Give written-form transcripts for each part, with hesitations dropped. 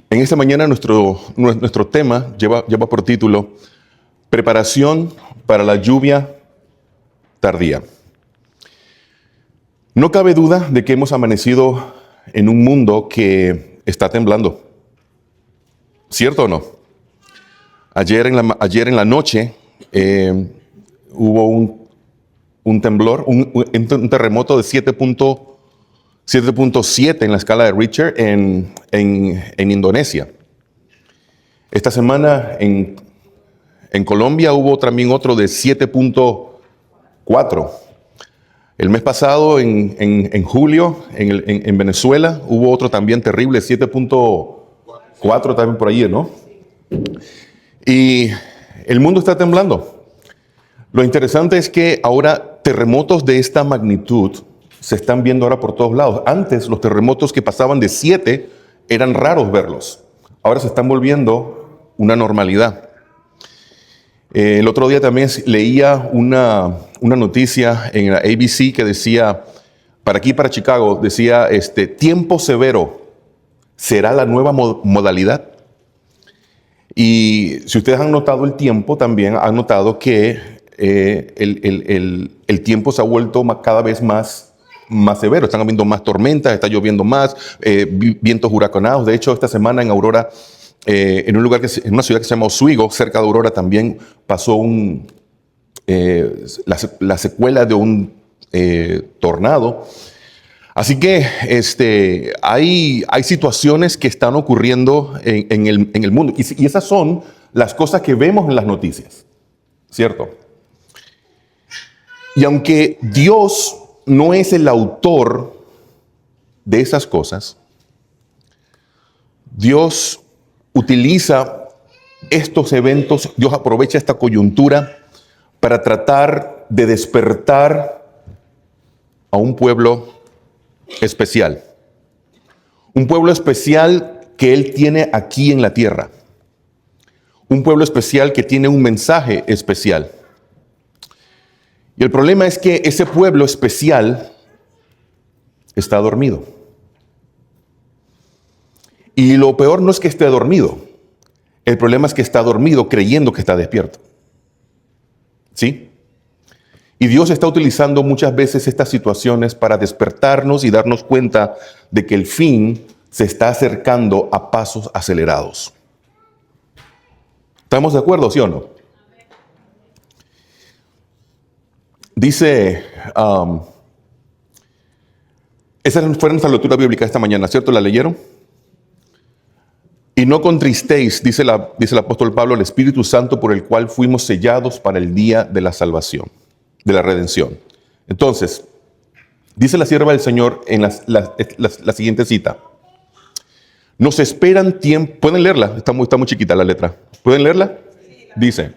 En esta mañana nuestro tema lleva por título Preparación para la lluvia tardía. No cabe duda de que hemos amanecido en un mundo que está temblando. ¿Cierto o no? Ayer en la noche hubo un temblor, un terremoto de 7.7 en la escala de Richter en Indonesia. Esta semana en Colombia hubo también otro de 7.4. El mes pasado, en julio, en Venezuela, hubo otro también terrible, 7.4 también por allí, ¿no? Y el mundo está temblando. Lo interesante es que ahora terremotos de esta magnitud se están viendo ahora por todos lados. Antes los terremotos que pasaban de 7 eran raros verlos. Ahora se están volviendo una normalidad. El otro día también leía una noticia en la ABC que decía, para Chicago, decía, tiempo severo, ¿será la nueva modalidad? Y si ustedes han notado el tiempo, también han notado que el tiempo se ha vuelto cada vez más severo. Están habiendo más tormentas, está lloviendo más, vientos huracanados. De hecho, esta semana en Aurora, en una ciudad que se llama Oswego, cerca de Aurora, también pasó la secuela de un tornado. Así que hay situaciones que están ocurriendo en el mundo. Y esas son las cosas que vemos en las noticias, ¿cierto? Y aunque Dios no es el autor de esas cosas, Dios utiliza estos eventos, Dios aprovecha esta coyuntura para tratar de despertar a un pueblo especial. Un pueblo especial que Él tiene aquí en la tierra. Un pueblo especial que tiene un mensaje especial. Y el problema es que ese pueblo especial está dormido. Y lo peor no es que esté dormido. El problema es que está dormido creyendo que está despierto. ¿Sí? Y Dios está utilizando muchas veces estas situaciones para despertarnos y darnos cuenta de que el fin se está acercando a pasos acelerados. ¿Estamos de acuerdo, sí o no? Dice, esa fue nuestra lectura bíblica esta mañana, ¿cierto? ¿La leyeron? Y no contristéis, dice el apóstol Pablo, el Espíritu Santo por el cual fuimos sellados para el día de la salvación, de la redención. Entonces, dice la sierva del Señor en la siguiente cita. Nos esperan tiempo, ¿pueden leerla? Está muy chiquita la letra. ¿Pueden leerla? Dice,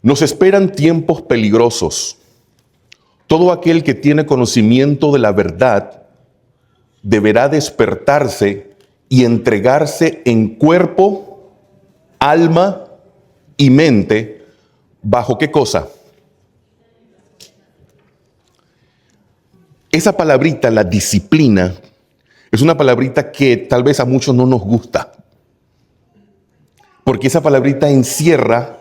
nos esperan tiempos peligrosos. Todo aquel que tiene conocimiento de la verdad deberá despertarse y entregarse en cuerpo, alma y mente. ¿Bajo qué cosa? Esa palabrita, la disciplina, es una palabrita que tal vez a muchos no nos gusta. Porque esa palabrita encierra,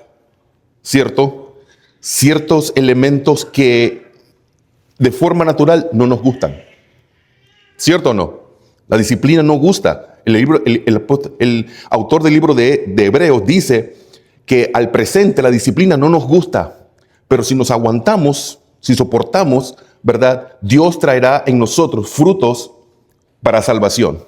¿cierto?, ciertos elementos que de forma natural no nos gustan. ¿Cierto o no? La disciplina no gusta. El autor del libro de Hebreos dice que al presente la disciplina no nos gusta, pero si nos aguantamos, si soportamos, ¿verdad? Dios traerá en nosotros frutos para salvación,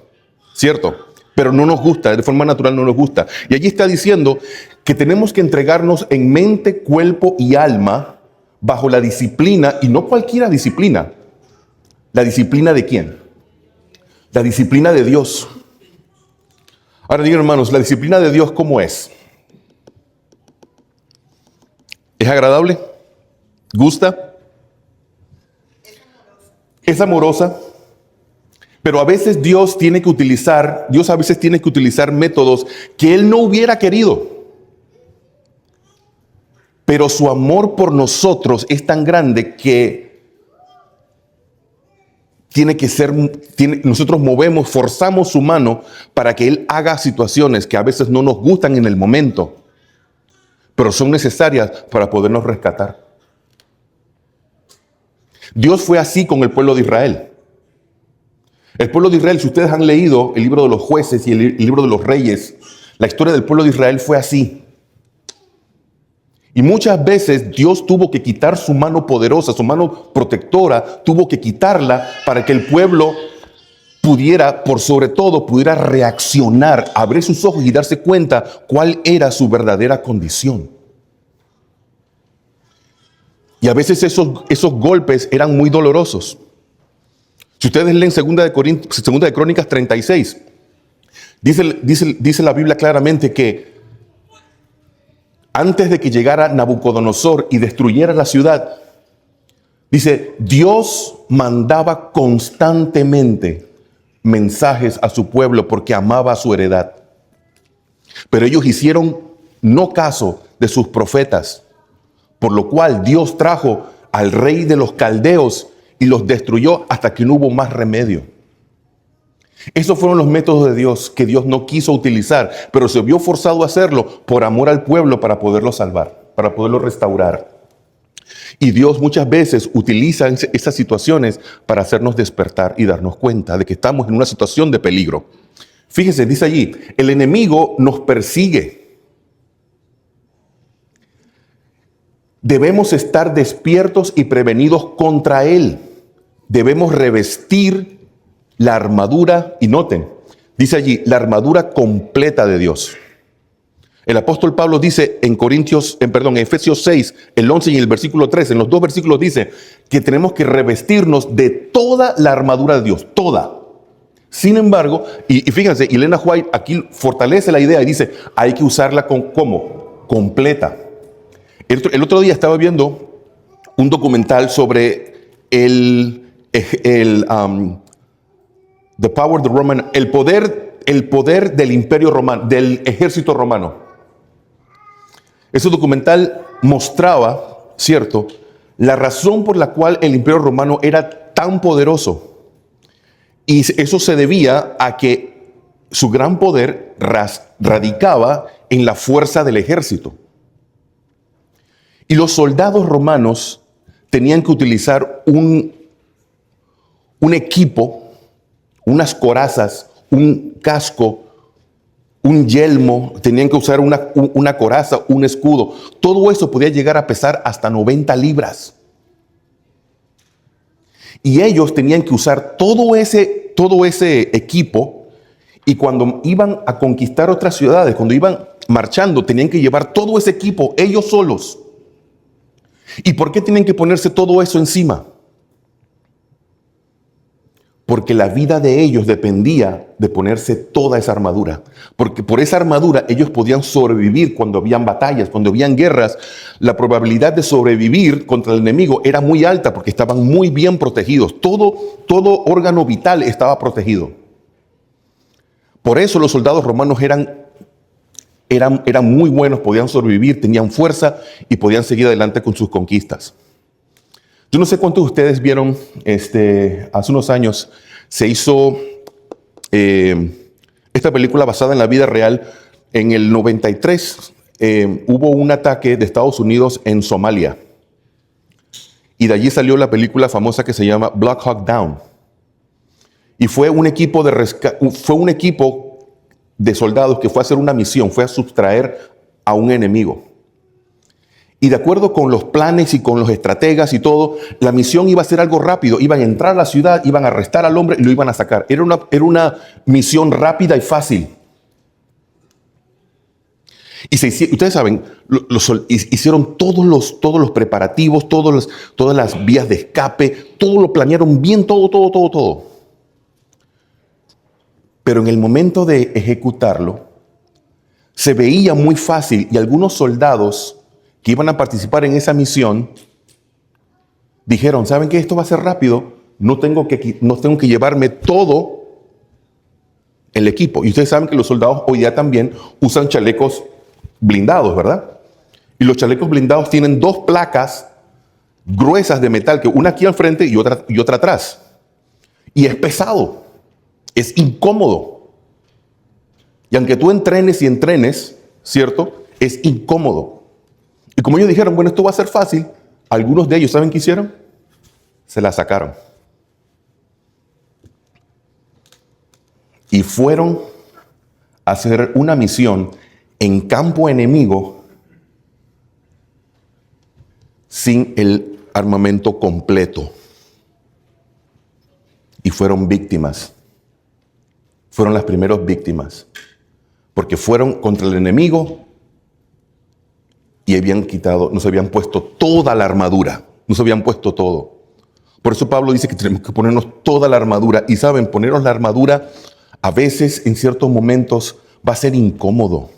¿cierto? Pero no nos gusta, de forma natural no nos gusta. Y allí está diciendo que tenemos que entregarnos en mente, cuerpo y alma bajo la disciplina, y no cualquiera disciplina. ¿La disciplina de quién? La disciplina de Dios. Ahora digan, hermanos, ¿la disciplina de Dios cómo es? ¿Es agradable? ¿Gusta? ¿Es amorosa? Pero a veces Dios a veces tiene que utilizar métodos que Él no hubiera querido. Pero su amor por nosotros es tan grande que nosotros forzamos su mano para que Él haga situaciones que a veces no nos gustan en el momento, pero son necesarias para podernos rescatar. Dios fue así con el pueblo de Israel. El pueblo de Israel, si ustedes han leído el libro de los jueces y el libro de los reyes, la historia del pueblo de Israel fue así. Y muchas veces Dios tuvo que quitar su mano poderosa, su mano protectora, tuvo que quitarla para que el pueblo pudiera reaccionar, abrir sus ojos y darse cuenta cuál era su verdadera condición. Y a veces esos golpes eran muy dolorosos. Si ustedes leen 2 de Crónicas 36, dice la Biblia claramente que antes de que llegara Nabucodonosor y destruyera la ciudad, dice, Dios mandaba constantemente mensajes a su pueblo porque amaba a su heredad. Pero ellos hicieron no caso de sus profetas, por lo cual Dios trajo al rey de los caldeos y los destruyó hasta que no hubo más remedio. Esos fueron los métodos de Dios que Dios no quiso utilizar, pero se vio forzado a hacerlo por amor al pueblo para poderlo salvar, para poderlo restaurar. Y Dios muchas veces utiliza esas situaciones para hacernos despertar y darnos cuenta de que estamos en una situación de peligro. Fíjese, dice allí, el enemigo nos persigue. Debemos estar despiertos y prevenidos contra él. Debemos revestir la armadura, y noten, dice allí, la armadura completa de Dios. El apóstol Pablo dice en Efesios 6, el 11 y el versículo 13, en los dos versículos dice que tenemos que revestirnos de toda la armadura de Dios, toda. Sin embargo, y fíjense, Elena White aquí fortalece la idea y dice, hay que usarla ¿cómo? Completa. El otro día estaba viendo un documental sobre The Power of the Roman, el poder del imperio romano, del ejército romano. Ese documental mostraba, ¿cierto?, la razón por la cual el imperio romano era tan poderoso. Y eso se debía a que su gran poder radicaba en la fuerza del ejército. Y los soldados romanos tenían que utilizar un equipo, unas corazas, un casco, un yelmo, tenían que usar una coraza, un escudo. Todo eso podía llegar a pesar hasta 90 libras. Y ellos tenían que usar todo ese equipo, y cuando iban a conquistar otras ciudades, cuando iban marchando, tenían que llevar todo ese equipo ellos solos. ¿Y por qué tienen que ponerse todo eso encima? Porque la vida de ellos dependía de ponerse toda esa armadura. Porque por esa armadura ellos podían sobrevivir cuando habían batallas, cuando habían guerras. La probabilidad de sobrevivir contra el enemigo era muy alta porque estaban muy bien protegidos. Todo órgano vital estaba protegido. Por eso los soldados romanos eran muy buenos, podían sobrevivir, tenían fuerza y podían seguir adelante con sus conquistas. Yo no sé cuántos de ustedes vieron, hace unos años se hizo esta película basada en la vida real. En el 93 hubo un ataque de Estados Unidos en Somalia. Y de allí salió la película famosa que se llama Black Hawk Down. Y fue un equipo de soldados que fue a hacer una misión, fue a sustraer a un enemigo. Y de acuerdo con los planes y con los estrategas y todo, la misión iba a ser algo rápido. Iban a entrar a la ciudad, iban a arrestar al hombre y lo iban a sacar. Era una misión rápida y fácil. Y ustedes saben, hicieron todos los preparativos, todas las vías de escape, todo lo planearon bien, todo. Pero en el momento de ejecutarlo, se veía muy fácil, y algunos soldados que iban a participar en esa misión dijeron, ¿saben qué? Esto va a ser rápido, no tengo que llevarme todo el equipo. Y ustedes saben que los soldados hoy día también usan chalecos blindados, ¿verdad? Y los chalecos blindados tienen dos placas gruesas de metal, que una aquí al frente y otra atrás. Y es pesado, es incómodo. Y aunque tú entrenes y entrenes, ¿cierto? Es incómodo. Y como ellos dijeron, bueno, esto va a ser fácil, algunos de ellos, ¿saben qué hicieron? Se la sacaron. Y fueron a hacer una misión en campo enemigo sin el armamento completo. Y fueron víctimas. Fueron las primeras víctimas. Porque fueron contra el enemigo y no se habían puesto toda la armadura. No se habían puesto todo. Por eso Pablo dice que tenemos que ponernos toda la armadura. Y saben, ponernos la armadura a veces, en ciertos momentos, va a ser incómodo.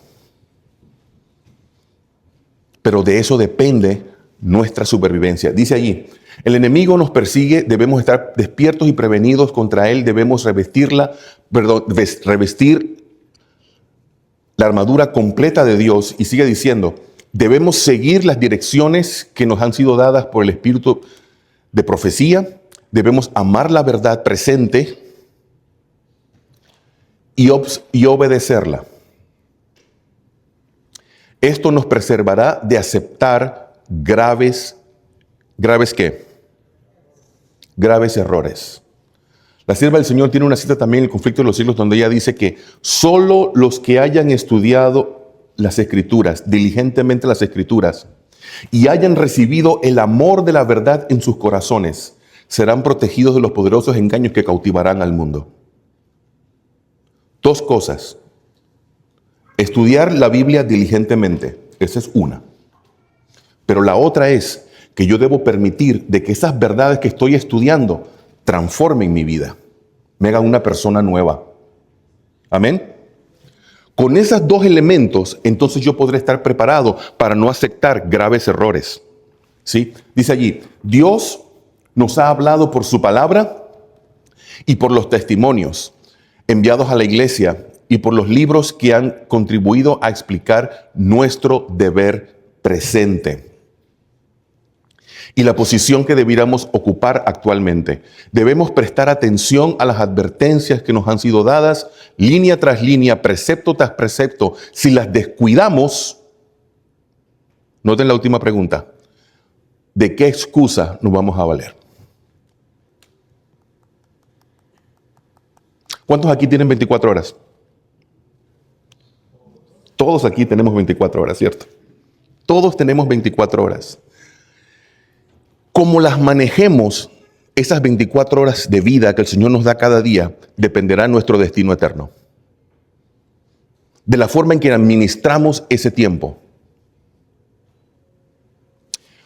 Pero de eso depende nuestra supervivencia. Dice allí, el enemigo nos persigue, debemos estar despiertos y prevenidos contra él, debemos revestir la armadura completa de Dios. Y sigue diciendo, debemos seguir las direcciones que nos han sido dadas por el espíritu de profecía, debemos amar la verdad presente y obedecerla. Esto nos preservará de aceptar graves ¿qué? Graves errores. La sierva del Señor tiene una cita también en el Conflicto de los Siglos donde ella dice que solo los que hayan estudiado las Escrituras, diligentemente las Escrituras, y hayan recibido el amor de la verdad en sus corazones, serán protegidos de los poderosos engaños que cautivarán al mundo. Dos cosas. Estudiar la Biblia diligentemente, esa es una. Pero la otra es que yo debo permitir de que esas verdades que estoy estudiando transformen mi vida, me hagan una persona nueva. Amén. Con esos dos elementos, entonces yo podré estar preparado para no aceptar graves errores. ¿Sí? Dice allí, Dios nos ha hablado por su palabra y por los testimonios enviados a la iglesia y por los libros que han contribuido a explicar nuestro deber presente y la posición que debiéramos ocupar actualmente. Debemos prestar atención a las advertencias que nos han sido dadas, línea tras línea, precepto tras precepto. Si las descuidamos, noten la última pregunta, ¿de qué excusa nos vamos a valer? ¿Cuántos aquí tienen 24 horas? Todos aquí tenemos 24 horas, ¿cierto? Todos tenemos 24 horas. Cómo las manejemos, esas 24 horas de vida que el Señor nos da cada día, dependerá de nuestro destino eterno. De la forma en que administramos ese tiempo.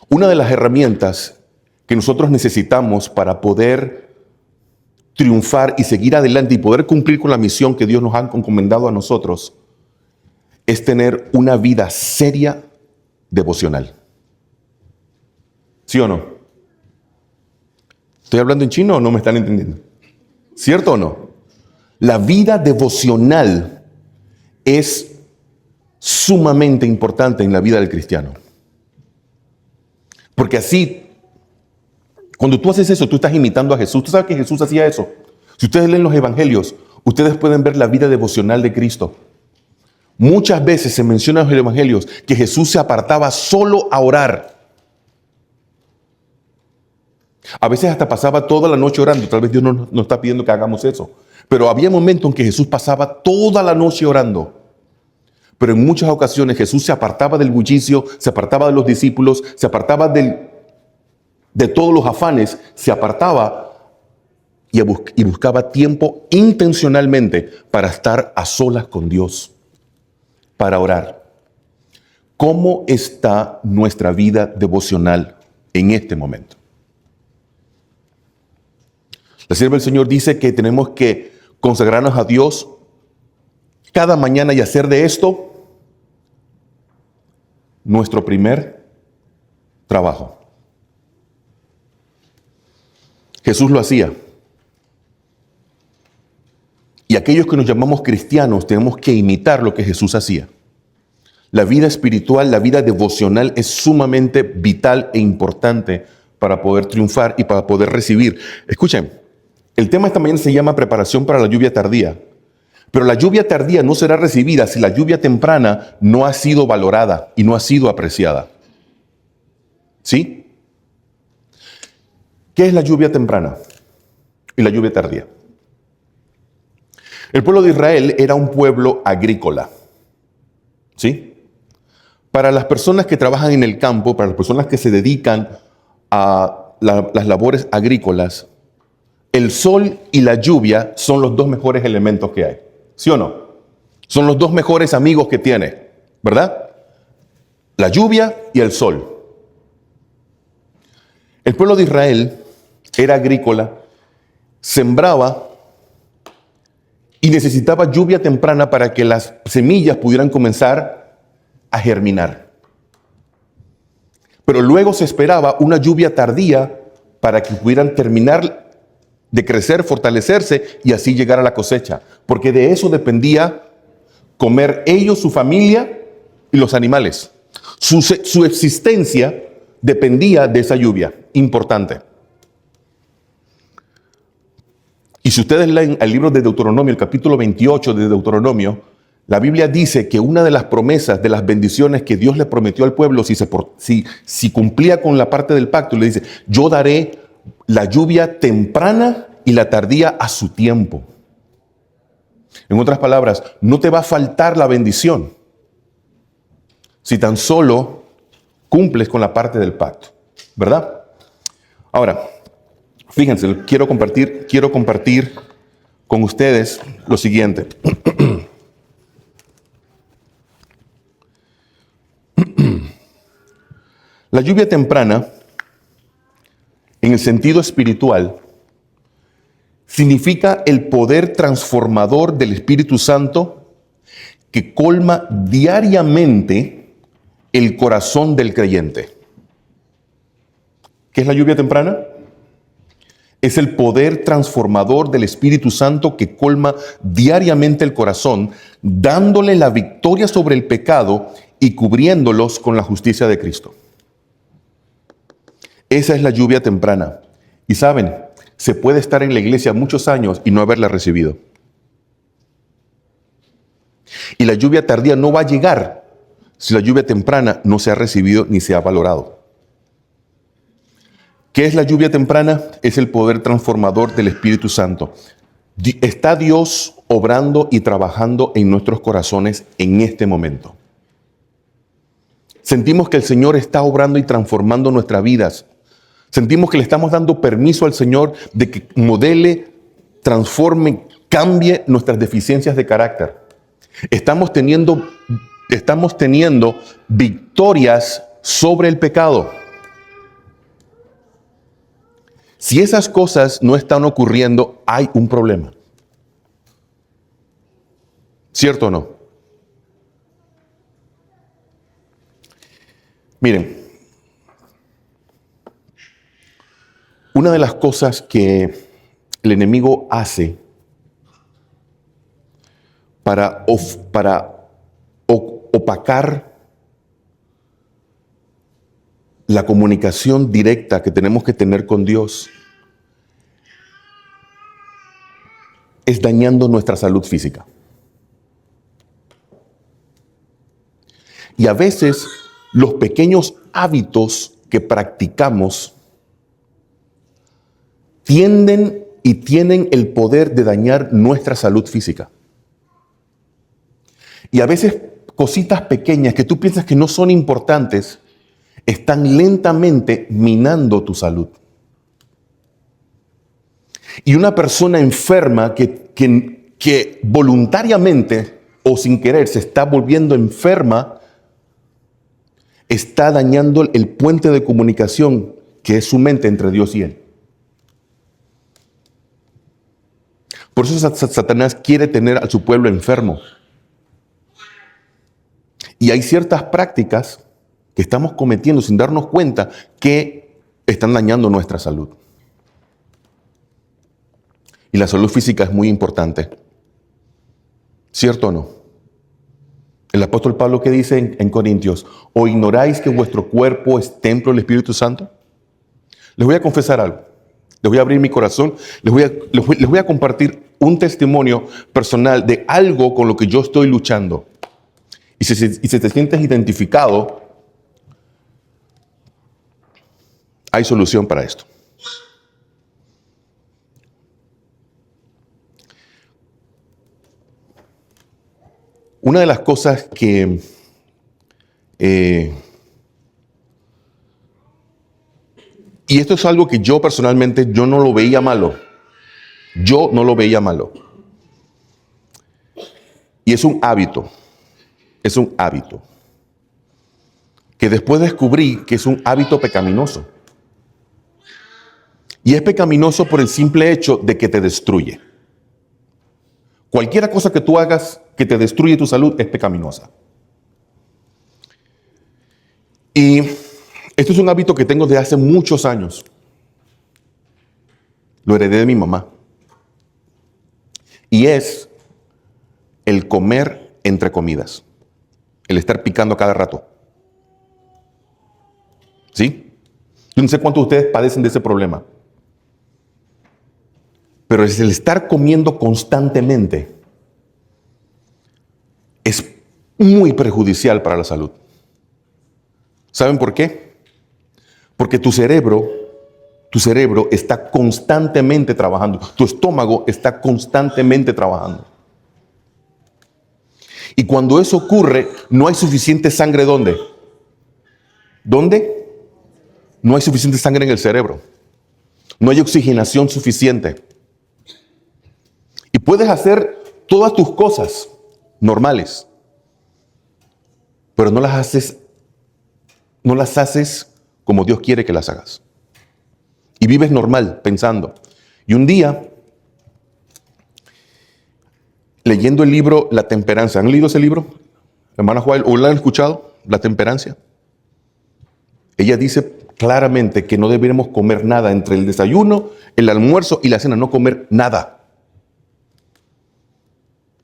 Una de las herramientas que nosotros necesitamos para poder triunfar y seguir adelante y poder cumplir con la misión que Dios nos ha encomendado a nosotros es tener una vida seria devocional. ¿Sí o no? ¿Estoy hablando en chino o no me están entendiendo? ¿Cierto o no? La vida devocional es sumamente importante en la vida del cristiano. Porque así, cuando tú haces eso, tú estás imitando a Jesús. Tú sabes que Jesús hacía eso. Si ustedes leen los evangelios, ustedes pueden ver la vida devocional de Cristo. Muchas veces se menciona en los evangelios que Jesús se apartaba solo a orar. A veces hasta pasaba toda la noche orando. Tal vez Dios no nos está pidiendo que hagamos eso. Pero había momentos en que Jesús pasaba toda la noche orando. Pero en muchas ocasiones Jesús se apartaba del bullicio, se apartaba de los discípulos, se apartaba de todos los afanes, se apartaba y buscaba tiempo intencionalmente para estar a solas con Dios, para orar. ¿Cómo está nuestra vida devocional en este momento? La sierva del Señor dice que tenemos que consagrarnos a Dios cada mañana y hacer de esto nuestro primer trabajo. Jesús lo hacía. Y aquellos que nos llamamos cristianos tenemos que imitar lo que Jesús hacía. La vida espiritual, la vida devocional es sumamente vital e importante para poder triunfar y para poder recibir. Escuchen, El tema esta mañana se llama preparación para la lluvia tardía. Pero la lluvia tardía no será recibida si la lluvia temprana no ha sido valorada y no ha sido apreciada. ¿Sí? ¿Qué es la lluvia temprana y la lluvia tardía? El pueblo de Israel era un pueblo agrícola. ¿Sí? Para las personas que trabajan en el campo, para las personas que se dedican a las labores agrícolas, el sol y la lluvia son los dos mejores elementos que hay. ¿Sí o no? Son los dos mejores amigos que tiene, ¿verdad? La lluvia y el sol. El pueblo de Israel era agrícola, sembraba y necesitaba lluvia temprana para que las semillas pudieran comenzar a germinar. Pero luego se esperaba una lluvia tardía para que pudieran terminar de crecer, fortalecerse y así llegar a la cosecha. Porque de eso dependía comer ellos, su familia y los animales. Su existencia dependía de esa lluvia. Importante. Y si ustedes leen el libro de Deuteronomio, el capítulo 28 de Deuteronomio, la Biblia dice que una de las promesas, de las bendiciones que Dios le prometió al pueblo, si cumplía con la parte del pacto, le dice, yo daré la lluvia temprana y la tardía a su tiempo. En otras palabras, no te va a faltar la bendición si tan solo cumples con la parte del pacto, ¿verdad? Ahora, fíjense, quiero compartir con ustedes lo siguiente. La lluvia temprana, en el sentido espiritual, significa el poder transformador del Espíritu Santo que colma diariamente el corazón del creyente. ¿Qué es la lluvia temprana? Es el poder transformador del Espíritu Santo que colma diariamente el corazón, dándole la victoria sobre el pecado y cubriéndolos con la justicia de Cristo. Esa es la lluvia temprana. Y saben, se puede estar en la iglesia muchos años y no haberla recibido. Y la lluvia tardía no va a llegar si la lluvia temprana no se ha recibido ni se ha valorado. ¿Qué es la lluvia temprana? Es el poder transformador del Espíritu Santo. Está Dios obrando y trabajando en nuestros corazones en este momento. Sentimos que el Señor está obrando y transformando nuestras vidas. Sentimos que le estamos dando permiso al Señor de que modele, transforme, cambie nuestras deficiencias de carácter. Estamos teniendo victorias sobre el pecado. Si esas cosas no están ocurriendo, hay un problema. ¿Cierto o no? Miren, una de las cosas que el enemigo hace para opacar la comunicación directa que tenemos que tener con Dios es dañando nuestra salud física. Y a veces los pequeños hábitos que practicamos tienden y tienen el poder de dañar nuestra salud física. Y a veces cositas pequeñas que tú piensas que no son importantes están lentamente minando tu salud. Y una persona enferma que voluntariamente o sin querer se está volviendo enferma, está dañando el puente de comunicación que es su mente entre Dios y él. Por eso Satanás quiere tener a su pueblo enfermo. Y hay ciertas prácticas que estamos cometiendo sin darnos cuenta que están dañando nuestra salud. Y la salud física es muy importante. ¿Cierto o no? El apóstol Pablo, ¿qué dice en Corintios? ¿O ignoráis que vuestro cuerpo es templo del Espíritu Santo? Les voy a confesar algo. Les voy a abrir mi corazón, les voy a compartir un testimonio personal de algo con lo que yo estoy luchando. Y si te sientes identificado, hay solución para esto. Una de las cosas que y esto es algo que yo personalmente, yo no lo veía malo. Yo no lo veía malo. Y es un hábito. Es un hábito. Que después descubrí que es un hábito pecaminoso. Y es pecaminoso por el simple hecho de que te destruye. Cualquier cosa que tú hagas que te destruye tu salud es pecaminosa. Y esto es un hábito que tengo desde hace muchos años. Lo heredé de mi mamá. Y es el comer entre comidas. El estar picando a cada rato. ¿Sí? Yo no sé cuántos de ustedes padecen de ese problema. Pero es el estar comiendo constantemente. Es muy perjudicial para la salud. ¿Saben por qué? Porque tu cerebro está constantemente trabajando. Tu estómago está constantemente trabajando. Y cuando eso ocurre, no hay suficiente sangre, ¿dónde? ¿Dónde? No hay suficiente sangre en el cerebro. No hay oxigenación suficiente. Y puedes hacer todas tus cosas normales, pero no las haces como Dios quiere que las hagas. Y vives normal, pensando. Y un día, leyendo el libro La Temperancia, ¿han leído ese libro? Hermana Joel, ¿o lo han escuchado? La Temperancia. Ella dice claramente que no deberíamos comer nada entre el desayuno, el almuerzo y la cena, no comer nada.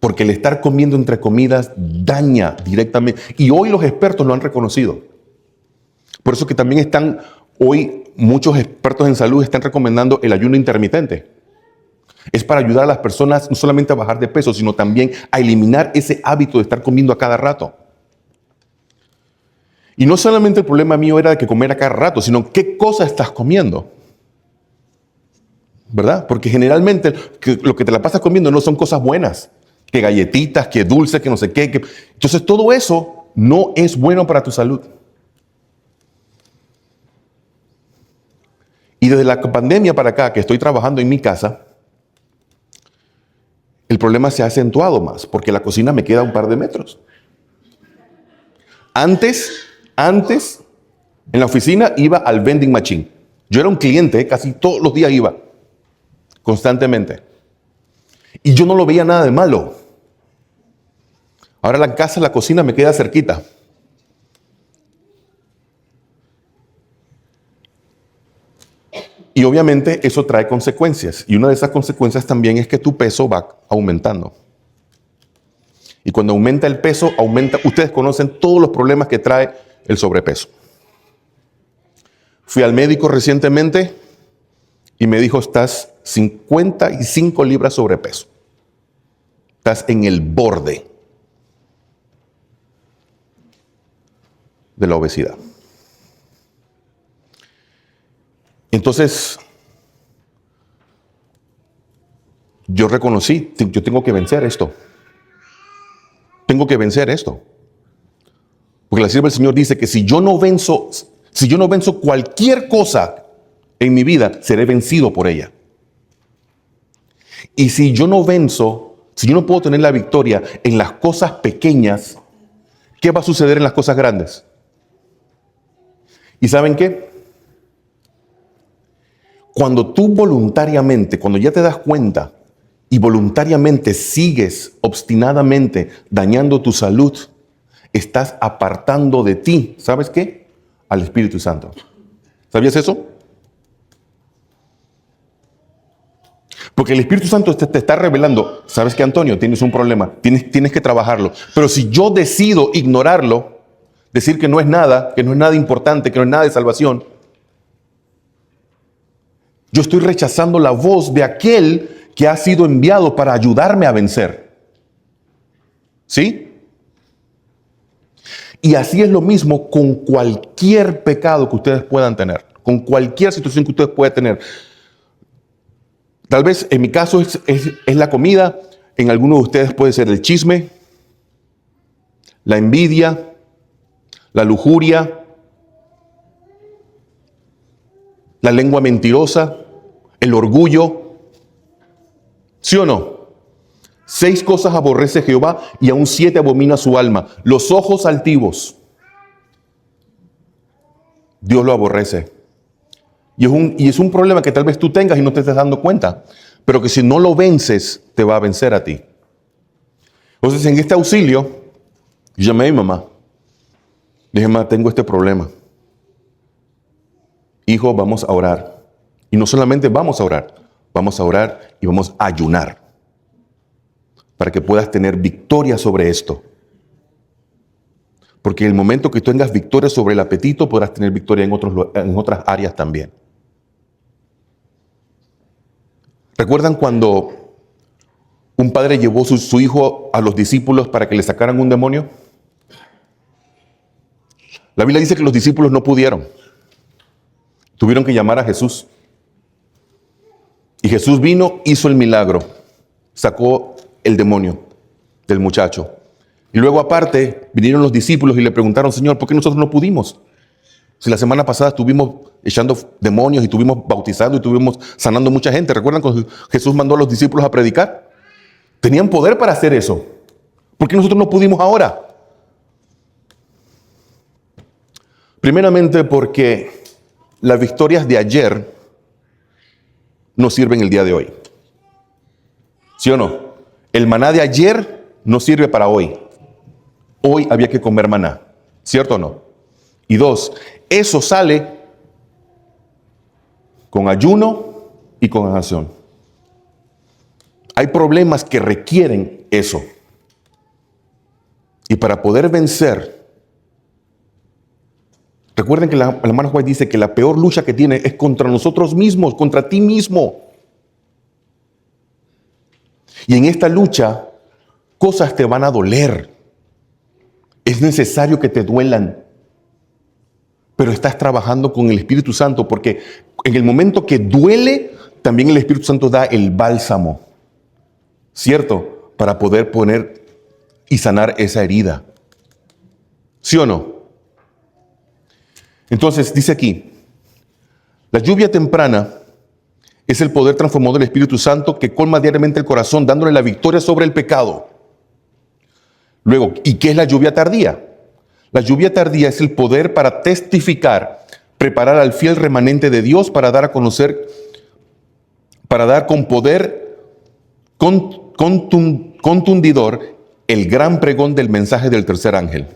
Porque el estar comiendo entre comidas daña directamente. Y hoy los expertos lo han reconocido. Por eso que también hoy muchos expertos en salud están recomendando el ayuno intermitente. Es para ayudar a las personas no solamente a bajar de peso, sino también a eliminar ese hábito de estar comiendo a cada rato. Y no solamente el problema mío era de que comer a cada rato, sino qué cosa estás comiendo. ¿Verdad? Porque generalmente lo que te la pasas comiendo no son cosas buenas. Que galletitas, que dulces, que no sé qué. Entonces todo eso no es bueno para tu salud. Y desde la pandemia para acá, que estoy trabajando en mi casa, el problema se ha acentuado más, porque la cocina me queda a un par de metros. Antes, en la oficina iba al vending machine. Yo era un cliente, casi todos los días iba, constantemente. Y yo no lo veía nada de malo. Ahora la casa, la cocina me queda cerquita. Y obviamente eso trae consecuencias. Y una de esas consecuencias también es que tu peso va aumentando. Y cuando aumenta el peso, ustedes conocen todos los problemas que trae el sobrepeso. Fui al médico recientemente y me dijo, estás 55 libras sobrepeso. Estás en el borde de la obesidad. Entonces, yo reconocí, yo tengo que vencer esto. Tengo que vencer esto. Porque la sierva del Señor dice que si yo no venzo cualquier cosa en mi vida, seré vencido por ella. Y si yo no puedo tener la victoria en las cosas pequeñas, ¿qué va a suceder en las cosas grandes? ¿Y saben qué? Cuando tú cuando ya te das cuenta y voluntariamente sigues obstinadamente dañando tu salud, estás apartando de ti, ¿sabes qué? Al Espíritu Santo. ¿Sabías eso? Porque el Espíritu Santo te está revelando, ¿sabes qué, Antonio? Tienes un problema, tienes que trabajarlo. Pero si yo decido ignorarlo, decir que no es nada importante, que no es nada de salvación, Yo estoy rechazando la voz de aquel que ha sido enviado para ayudarme a vencer. ¿Sí? Y así es lo mismo con cualquier pecado que ustedes puedan tener, con cualquier situación que ustedes puedan tener. Tal vez en mi caso es la comida, en algunos de ustedes puede ser el chisme, la envidia, la lujuria, la lengua mentirosa, el orgullo. ¿Sí o no? 6 cosas aborrece Jehová y aún 7 abomina su alma. Los ojos altivos. Dios lo aborrece. Y es un problema que tal vez tú tengas y no te estés dando cuenta. Pero que si no lo vences, te va a vencer a ti. Entonces, en este auxilio, yo llamé a mi mamá. Le dije, mamá, tengo este problema. Hijo, vamos a orar. Y no solamente vamos a orar y vamos a ayunar. Para que puedas tener victoria sobre esto. Porque en el momento que tú tengas victoria sobre el apetito, podrás tener victoria en otras áreas también. ¿Recuerdan cuando un padre llevó su hijo a los discípulos para que le sacaran un demonio? La Biblia dice que los discípulos no pudieron. Tuvieron que llamar a Jesús. Y Jesús vino, hizo el milagro. Sacó el demonio del muchacho. Y luego aparte vinieron los discípulos y le preguntaron, Señor, ¿por qué nosotros no pudimos? Si la semana pasada estuvimos echando demonios y estuvimos bautizando y estuvimos sanando mucha gente. ¿Recuerdan cuando Jesús mandó a los discípulos a predicar? Tenían poder para hacer eso. ¿Por qué nosotros no pudimos ahora? Primeramente porque las victorias de ayer no sirven el día de hoy. ¿Sí o no? El maná de ayer no sirve para hoy. Hoy había que comer maná. ¿Cierto o no? Y 2, eso sale con ayuno y con oración. Hay problemas que requieren eso. Y para poder vencer, recuerden que la hermana White dice que la peor lucha que tiene es contra nosotros mismos, contra ti mismo. Y en esta lucha, cosas te van a doler. Es necesario que te duelan. Pero estás trabajando con el Espíritu Santo porque en el momento que duele, también el Espíritu Santo da el bálsamo. ¿Cierto? Para poder poner y sanar esa herida. ¿Sí o no? Entonces, dice aquí, la lluvia temprana es el poder transformador del Espíritu Santo que colma diariamente el corazón, dándole la victoria sobre el pecado. Luego, ¿y qué es la lluvia tardía? La lluvia tardía es el poder para testificar, preparar al fiel remanente de Dios para dar a conocer, para dar con poder contundidor el gran pregón del mensaje del tercer ángel.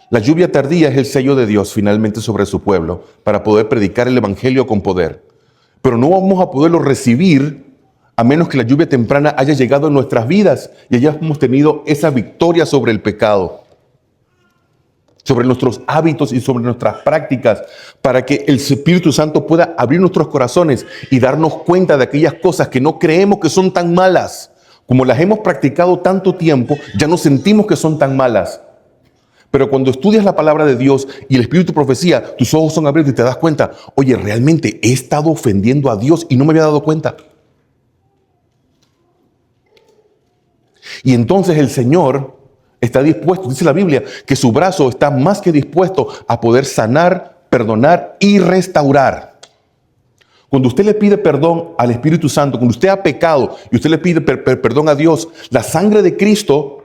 La lluvia tardía es el sello de Dios finalmente sobre su pueblo para poder predicar el evangelio con poder. Pero no vamos a poderlo recibir a menos que la lluvia temprana haya llegado a nuestras vidas y hayamos tenido esa victoria sobre el pecado, sobre nuestros hábitos y sobre nuestras prácticas, para que el Espíritu Santo pueda abrir nuestros corazones y darnos cuenta de aquellas cosas que no creemos que son tan malas. Como las hemos practicado tanto tiempo, ya no sentimos que son tan malas. Pero cuando estudias la palabra de Dios y el Espíritu de profecía, tus ojos son abiertos y te das cuenta, oye, realmente he estado ofendiendo a Dios y no me había dado cuenta. Y entonces el Señor está dispuesto, dice la Biblia, que su brazo está más que dispuesto a poder sanar, perdonar y restaurar. Cuando usted le pide perdón al Espíritu Santo, cuando usted ha pecado y usted le pide perdón a Dios, la sangre de Cristo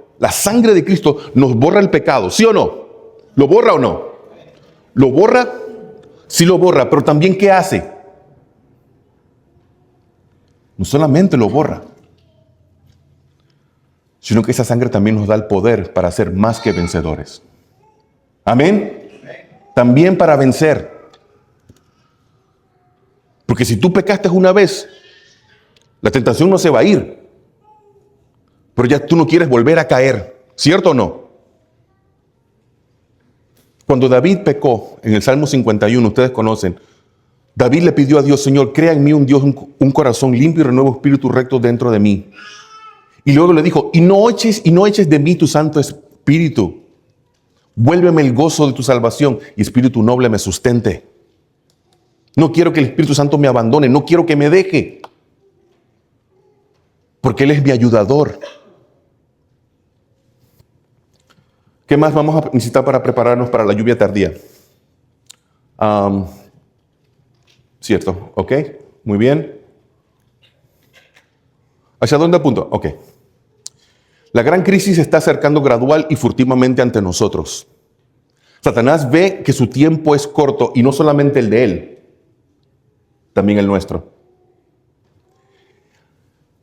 nos borra el pecado, ¿sí o no? ¿Lo borra o no? ¿Lo borra? Sí lo borra, pero también ¿qué hace? No solamente lo borra, sino que esa sangre también nos da el poder para ser más que vencedores. Amén. También para vencer. Porque si tú pecaste una vez, la tentación no se va a ir. Pero ya tú no quieres volver a caer. ¿Cierto o no? Cuando David pecó en el Salmo 51, ustedes conocen, David le pidió a Dios, Señor, crea en mí un Dios, un corazón limpio y renuevo espíritu recto dentro de mí. Y luego le dijo, y no eches de mí tu Santo Espíritu. Vuélveme el gozo de tu salvación y espíritu noble me sustente. No quiero que el Espíritu Santo me abandone, no quiero que me deje. Porque Él es mi ayudador. ¿Qué más vamos a necesitar para prepararnos para la lluvia tardía? Cierto, ok, muy bien. ¿Hacia dónde apunto? Ok. La gran crisis se está acercando gradual y furtivamente ante nosotros. Satanás ve que su tiempo es corto y no solamente el de él, también el nuestro.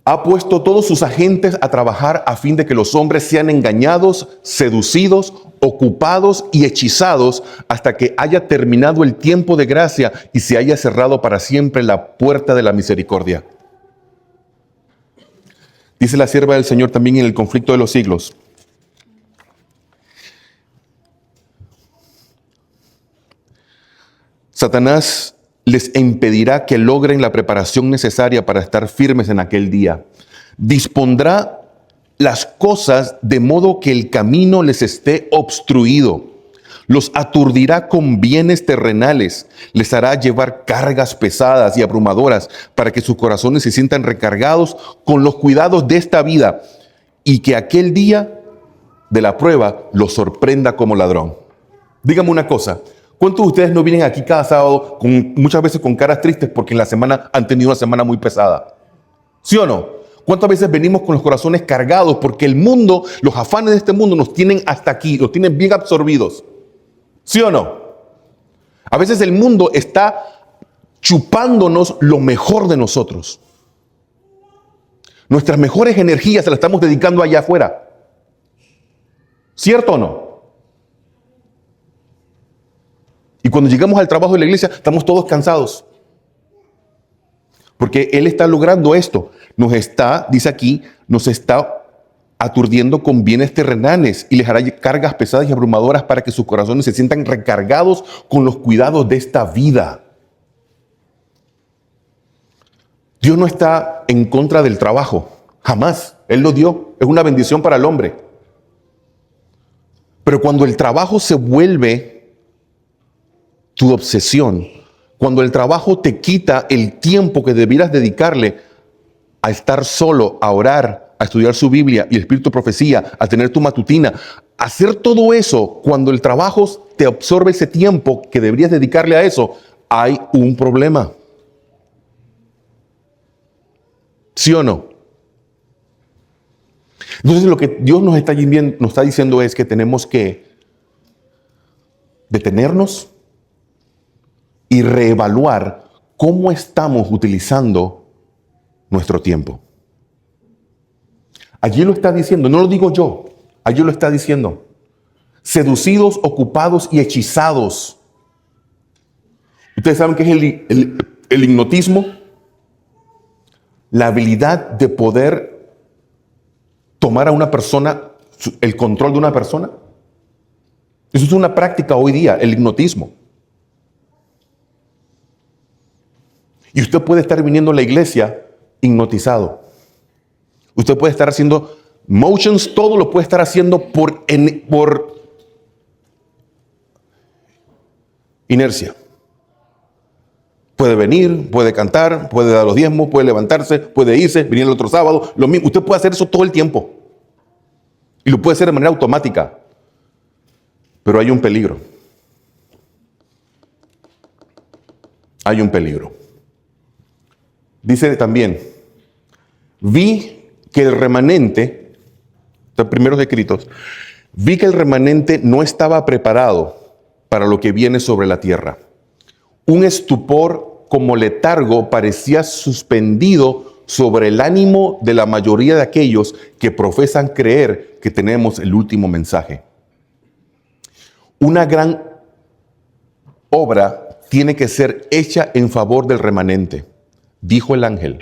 Ha puesto todos sus agentes a trabajar a fin de que los hombres sean engañados, seducidos, ocupados y hechizados hasta que haya terminado el tiempo de gracia y se haya cerrado para siempre la puerta de la misericordia. Dice la sierva del Señor también en el conflicto de los siglos. Satanás les impedirá que logren la preparación necesaria para estar firmes en aquel día. Dispondrá las cosas de modo que el camino les esté obstruido. Los aturdirá con bienes terrenales. Les hará llevar cargas pesadas y abrumadoras para que sus corazones se sientan recargados con los cuidados de esta vida y que aquel día de la prueba los sorprenda como ladrón. Dígame una cosa. ¿Cuántos de ustedes no vienen aquí cada sábado muchas veces con caras tristes porque en la semana han tenido una semana muy pesada? ¿Sí o no? ¿Cuántas veces venimos con los corazones cargados porque el mundo, los afanes de este mundo nos tienen hasta aquí, nos tienen bien absorbidos? ¿Sí o no? A veces el mundo está chupándonos lo mejor de nosotros. Nuestras mejores energías se las estamos dedicando allá afuera. ¿Cierto o no? Y cuando llegamos al trabajo de la iglesia, estamos todos cansados. Porque Él está logrando esto. Dice aquí, nos está aturdiendo con bienes terrenales y les hará cargas pesadas y abrumadoras para que sus corazones se sientan recargados con los cuidados de esta vida. Dios no está en contra del trabajo. Jamás. Él lo dio. Es una bendición para el hombre. Pero cuando el trabajo se vuelve tu obsesión, cuando el trabajo te quita el tiempo que debieras dedicarle a estar solo, a orar, a estudiar su Biblia y el espíritu de profecía, a tener tu matutina, hacer todo eso, cuando el trabajo te absorbe ese tiempo que deberías dedicarle a eso, hay un problema. ¿Sí o no? Entonces lo que Dios nos está diciendo es que tenemos que detenernos y reevaluar cómo estamos utilizando nuestro tiempo. Allí lo está diciendo, no lo digo yo, allí lo está diciendo. Seducidos, ocupados y hechizados. Ustedes saben qué es el hipnotismo. La habilidad de poder tomar a una persona, el control de una persona. Eso es una práctica hoy día, el hipnotismo. Y usted puede estar viniendo a la iglesia hipnotizado. Usted puede estar haciendo motions, todo lo puede estar haciendo por inercia. Puede venir, puede cantar, puede dar los diezmos, puede levantarse, puede irse, venir el otro sábado. Lo mismo. Usted puede hacer eso todo el tiempo. Y lo puede hacer de manera automática. Pero hay un peligro. Hay un peligro. Dice también, vi que el remanente, los primeros escritos, vi que el remanente no estaba preparado para lo que viene sobre la tierra. Un estupor como letargo parecía suspendido sobre el ánimo de la mayoría de aquellos que profesan creer que tenemos el último mensaje. Una gran obra tiene que ser hecha en favor del remanente. Dijo el ángel,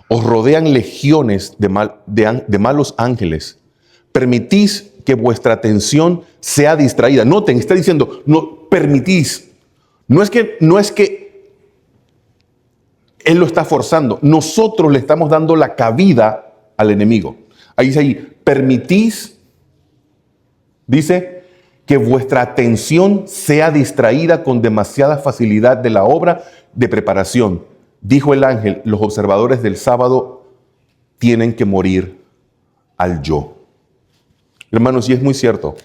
os rodean legiones de malos ángeles. Permitís que vuestra atención sea distraída. Noten, está diciendo, no permitís. No es que Él lo está forzando. Nosotros le estamos dando la cabida al enemigo. Ahí dice ahí, permitís, dice, que vuestra atención sea distraída con demasiada facilidad de la obra de preparación. Dijo el ángel, los observadores del sábado tienen que morir al yo. Hermanos, y es muy cierto,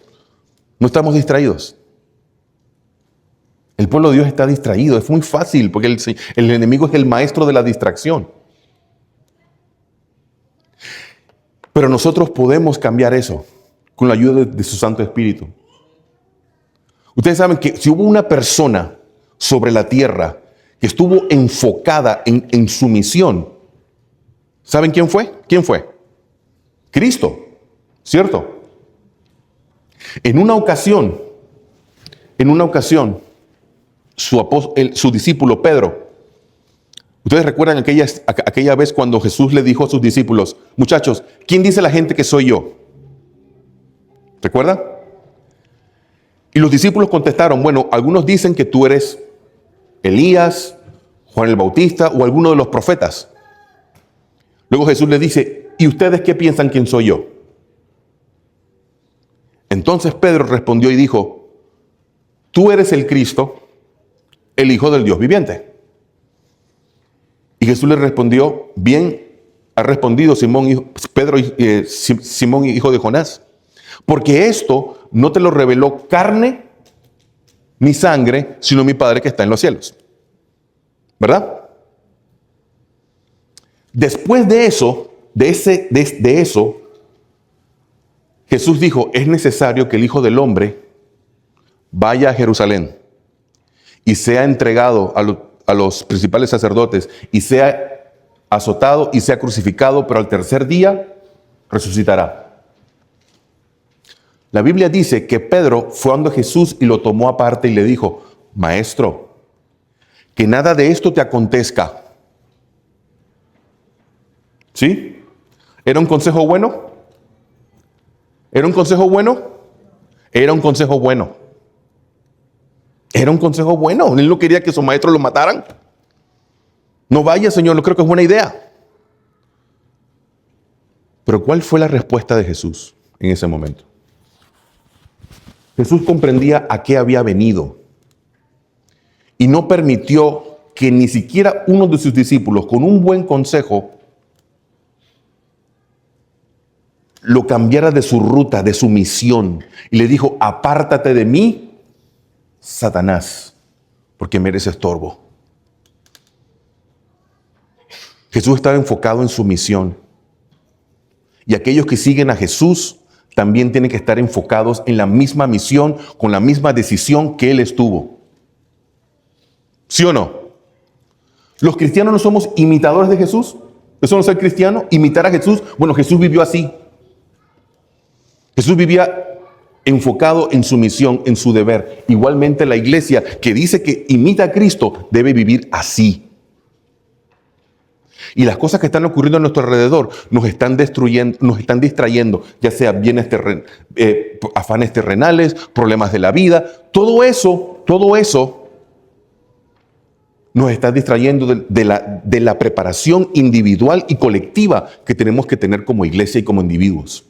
no estamos distraídos. El pueblo de Dios está distraído, es muy fácil porque el enemigo es el maestro de la distracción. Pero nosotros podemos cambiar eso con la ayuda de su Santo Espíritu. Ustedes saben que si hubo una persona sobre la tierra que estuvo enfocada en su misión, ¿saben quién fue? ¿Quién fue? Cristo, ¿cierto? En una ocasión, su discípulo Pedro, ustedes recuerdan aquella vez cuando Jesús le dijo a sus discípulos, muchachos, ¿quién dice la gente que soy yo? ¿Recuerdan? Y los discípulos contestaron, bueno, algunos dicen que tú eres Elías, Juan el Bautista o alguno de los profetas. Luego Jesús les dice, ¿y ustedes qué piensan quién soy yo? Entonces Pedro respondió y dijo, tú eres el Cristo, el Hijo del Dios viviente. Y Jesús le respondió, bien ha respondido Simón, hijo de Jonás, porque esto no te lo reveló carne ni sangre, sino mi Padre que está en los cielos. ¿Verdad? Después de eso, de eso, Jesús dijo, es necesario que el Hijo del Hombre vaya a Jerusalén y sea entregado a los principales sacerdotes y sea azotado y sea crucificado, pero al tercer día resucitará. La Biblia dice que Pedro fue donde Jesús y lo tomó aparte y le dijo, Maestro, que nada de esto te acontezca. ¿Sí? ¿Era un consejo bueno? ¿Era un consejo bueno? Era un consejo bueno. Era un consejo bueno. Él no quería que su maestro lo mataran. No vaya, Señor, no creo que es buena idea. Pero ¿cuál fue la respuesta de Jesús en ese momento? Jesús comprendía a qué había venido y no permitió que ni siquiera uno de sus discípulos, con un buen consejo, lo cambiara de su ruta, de su misión. Y le dijo, apártate de mí, Satanás, porque me eres estorbo. Jesús estaba enfocado en su misión. Y aquellos que siguen a Jesús también tienen que estar enfocados en la misma misión, con la misma decisión que Él estuvo. ¿Sí o no? ¿Los cristianos no somos imitadores de Jesús? ¿Eso no es ser cristiano? ¿Imitar a Jesús? Bueno, Jesús vivió así. Jesús vivía enfocado en su misión, en su deber. Igualmente la iglesia que dice que imita a Cristo debe vivir así. Y las cosas que están ocurriendo a nuestro alrededor nos están destruyendo, nos están distrayendo, ya sea bienes afanes terrenales, problemas de la vida. Todo eso nos está distrayendo de la preparación individual y colectiva que tenemos que tener como iglesia y como individuos.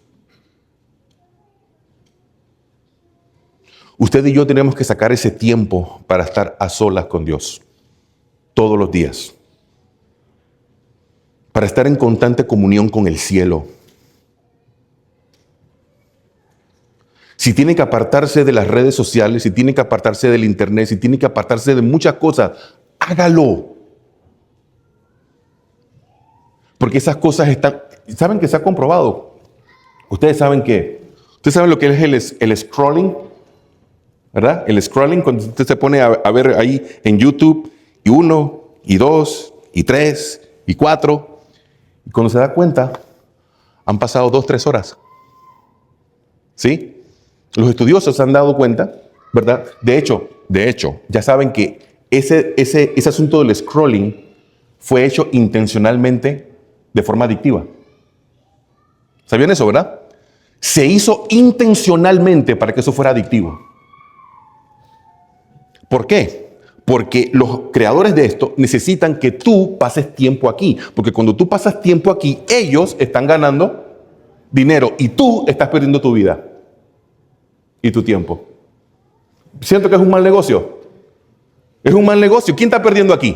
Usted y yo tenemos que sacar ese tiempo para estar a solas con Dios todos los días, para estar en constante comunión con el cielo. Si tiene que apartarse de las redes sociales, si tiene que apartarse del internet, si tiene que apartarse de muchas cosas, hágalo. Porque esas cosas saben que se ha comprobado. Ustedes saben lo que es el scrolling, ¿verdad? El scrolling, cuando usted se pone a ver ahí en YouTube, y 1, y 2, y 3, y 4, y cuando se da cuenta, han pasado 2, 3 horas. ¿Sí? Los estudiosos se han dado cuenta, ¿verdad? De hecho, ya saben que ese asunto del scrolling fue hecho intencionalmente de forma adictiva. ¿Sabían eso, verdad? Se hizo intencionalmente para que eso fuera adictivo. ¿Por qué? Porque los creadores de esto necesitan que tú pases tiempo aquí. Porque cuando tú pasas tiempo aquí, ellos están ganando dinero y tú estás perdiendo tu vida y tu tiempo. Siento que es un mal negocio. Es un mal negocio. ¿Quién está perdiendo aquí?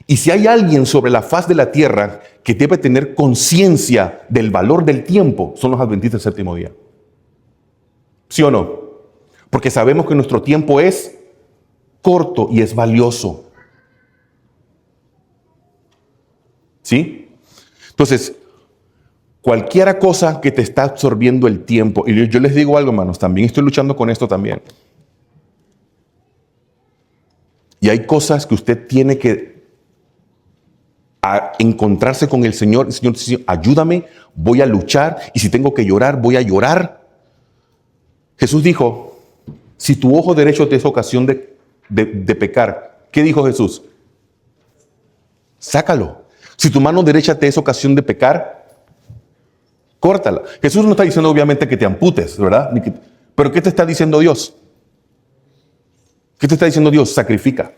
Y si hay alguien sobre la faz de la tierra que debe tener conciencia del valor del tiempo, son los adventistas del séptimo día. ¿Sí o no? Porque sabemos que nuestro tiempo es corto y es valioso. ¿Sí? Entonces, cualquier cosa que te está absorbiendo el tiempo, y yo les digo algo, hermanos, también estoy luchando con esto también. Y hay cosas que usted tiene que encontrarse con el Señor. Señor, ayúdame, voy a luchar, y si tengo que llorar, voy a llorar. Jesús dijo, si tu ojo derecho te es ocasión de pecar, ¿qué dijo Jesús? Sácalo. Si tu mano derecha te es ocasión de pecar, córtala. Jesús no está diciendo obviamente que te amputes, ¿verdad? Pero ¿qué te está diciendo Dios? ¿Qué te está diciendo Dios? Sacrifica.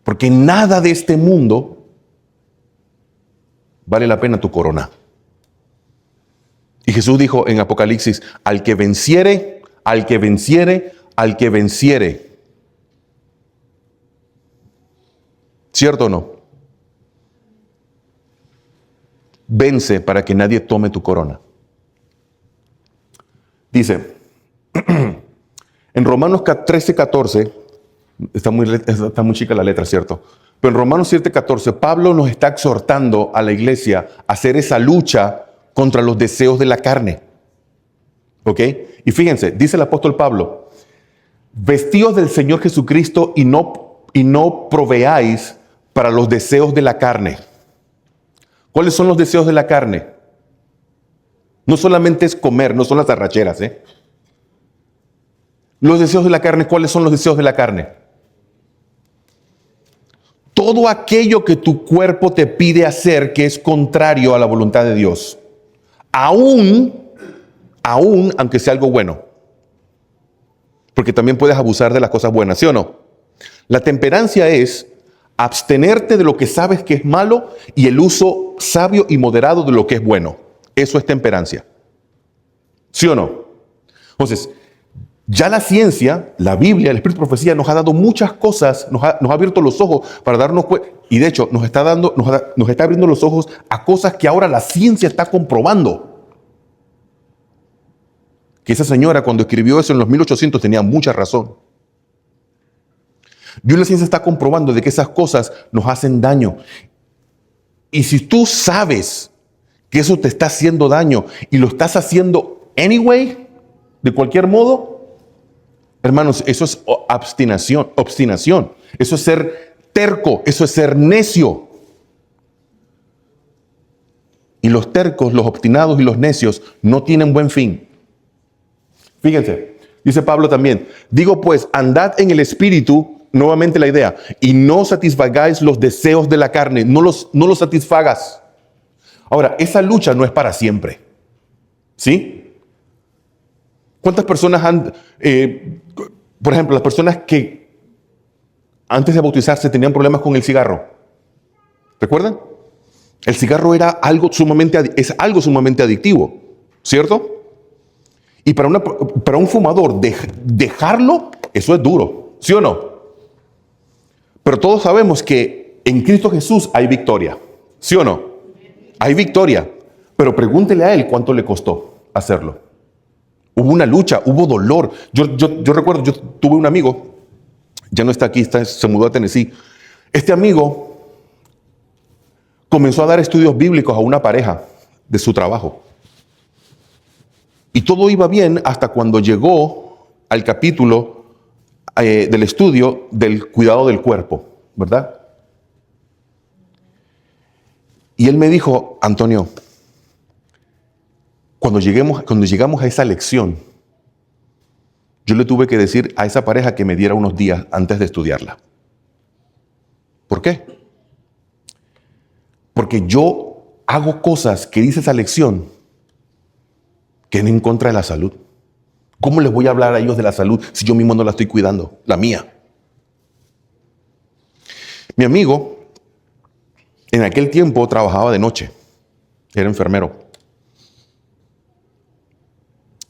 Porque nada de este mundo vale la pena tu corona. Y Jesús dijo en Apocalipsis, al que venciere, al que venciere, al que venciere. ¿Cierto o no? Vence para que nadie tome tu corona. Dice, en Romanos 13:14, está muy chica la letra, ¿cierto? Pero en Romanos 7:14, Pablo nos está exhortando a la iglesia a hacer esa lucha contra los deseos de la carne. ¿Ok? Y fíjense, dice el apóstol Pablo, vestíos del Señor Jesucristo y no proveáis para los deseos de la carne. ¿Cuáles son los deseos de la carne? No solamente es comer, no son las arracheras, ¿eh? Los deseos de la carne, ¿cuáles son los deseos de la carne? Todo aquello que tu cuerpo te pide hacer que es contrario a la voluntad de Dios. Aún, aunque sea algo bueno. Porque también puedes abusar de las cosas buenas, ¿sí o no? La temperancia es abstenerte de lo que sabes que es malo y el uso sabio y moderado de lo que es bueno. Eso es temperancia. ¿Sí o no? Entonces, ya la ciencia, la Biblia, el Espíritu de Profecía nos ha dado muchas cosas, nos ha abierto los ojos para darnos cuenta, y de hecho nos está abriendo los ojos a cosas que ahora la ciencia está comprobando. Que esa señora cuando escribió eso en los 1800 tenía mucha razón. Y la ciencia está comprobando de que esas cosas nos hacen daño. Y si tú sabes que eso te está haciendo daño y lo estás haciendo anyway, de cualquier modo, hermanos, eso es obstinación. Eso es ser terco, eso es ser necio. Y los tercos, los obstinados y los necios no tienen buen fin. Fíjense, dice Pablo también, digo pues, andad en el Espíritu, nuevamente la idea, y no satisfagáis los deseos de la carne, no los satisfagas. Ahora, esa lucha no es para siempre. ¿Sí? ¿Cuántas personas por ejemplo, las personas que antes de bautizarse tenían problemas con el cigarro? ¿Recuerdan? El cigarro es algo sumamente adictivo, ¿cierto? Y para un fumador, dejarlo, eso es duro, ¿sí o no? Pero todos sabemos que en Cristo Jesús hay victoria, ¿sí o no? Hay victoria, pero pregúntele a él cuánto le costó hacerlo. Hubo una lucha, hubo dolor. Yo recuerdo, yo tuve un amigo, ya no está aquí, se mudó a Tennessee. Este amigo comenzó a dar estudios bíblicos a una pareja de su trabajo. Y todo iba bien hasta cuando llegó al capítulo del estudio del cuidado del cuerpo, ¿verdad? Y él me dijo, Antonio, cuando llegamos a esa lección, yo le tuve que decir a esa pareja que me diera unos días antes de estudiarla. ¿Por qué? Porque yo hago cosas que dice esa lección que van en contra de la salud. ¿Cómo les voy a hablar a ellos de la salud si yo mismo no la estoy cuidando? La mía. Mi amigo, en aquel tiempo trabajaba de noche. Era enfermero.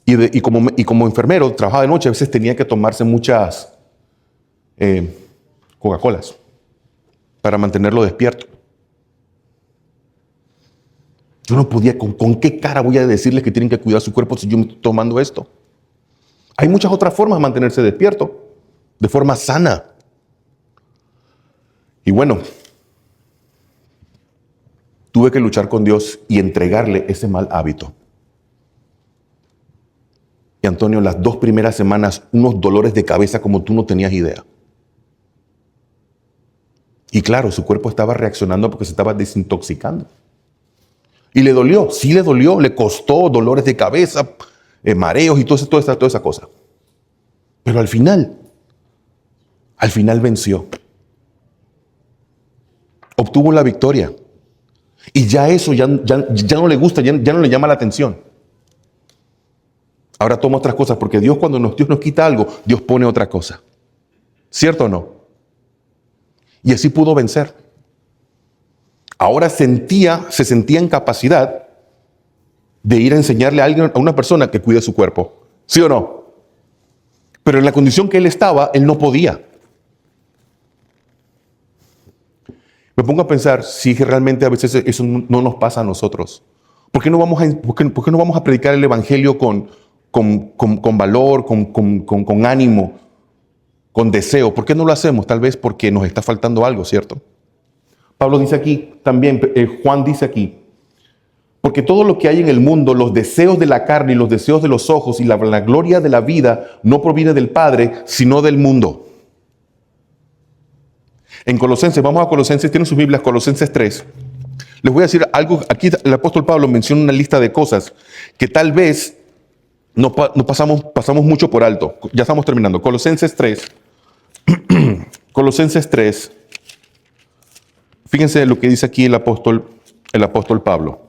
Y como enfermero, trabajaba de noche, a veces tenía que tomarse muchas Coca-Colas para mantenerlo despierto. Yo no podía, ¿con qué cara voy a decirles que tienen que cuidar su cuerpo si yo me estoy tomando esto? Hay muchas otras formas de mantenerse despierto, de forma sana. Y bueno, tuve que luchar con Dios y entregarle ese mal hábito. Y Antonio, las 2 primeras semanas, unos dolores de cabeza como tú no tenías idea. Y claro, su cuerpo estaba reaccionando porque se estaba desintoxicando. Y le dolió, sí le dolió, le costó dolores de cabeza, mareos y toda esa cosa. Pero al final venció. Obtuvo la victoria. Y ya eso ya no le gusta, ya no le llama la atención. Ahora toma otras cosas, porque Dios cuando Dios nos quita algo, Dios pone otra cosa. ¿Cierto o no? Y así pudo vencer. Ahora se sentía en capacidad de ir a enseñarle a alguien, a una persona que cuide su cuerpo. ¿Sí o no? Pero en la condición que él estaba, él no podía. Me pongo a pensar si realmente a veces eso no nos pasa a nosotros. ¿Por qué no vamos a predicar el evangelio con valor, con ánimo, con deseo? ¿Por qué no lo hacemos? Tal vez porque nos está faltando algo, ¿cierto? Pablo dice aquí, también Juan dice aquí, porque todo lo que hay en el mundo, los deseos de la carne y los deseos de los ojos y la gloria de la vida no proviene del Padre, sino del mundo. En Colosenses, vamos a Colosenses, tienen sus Biblias, Colosenses 3. Les voy a decir algo, aquí el apóstol Pablo menciona una lista de cosas que tal vez no pasamos mucho por alto. Ya estamos terminando. Colosenses 3. Colosenses 3. Fíjense lo que dice aquí el apóstol Pablo.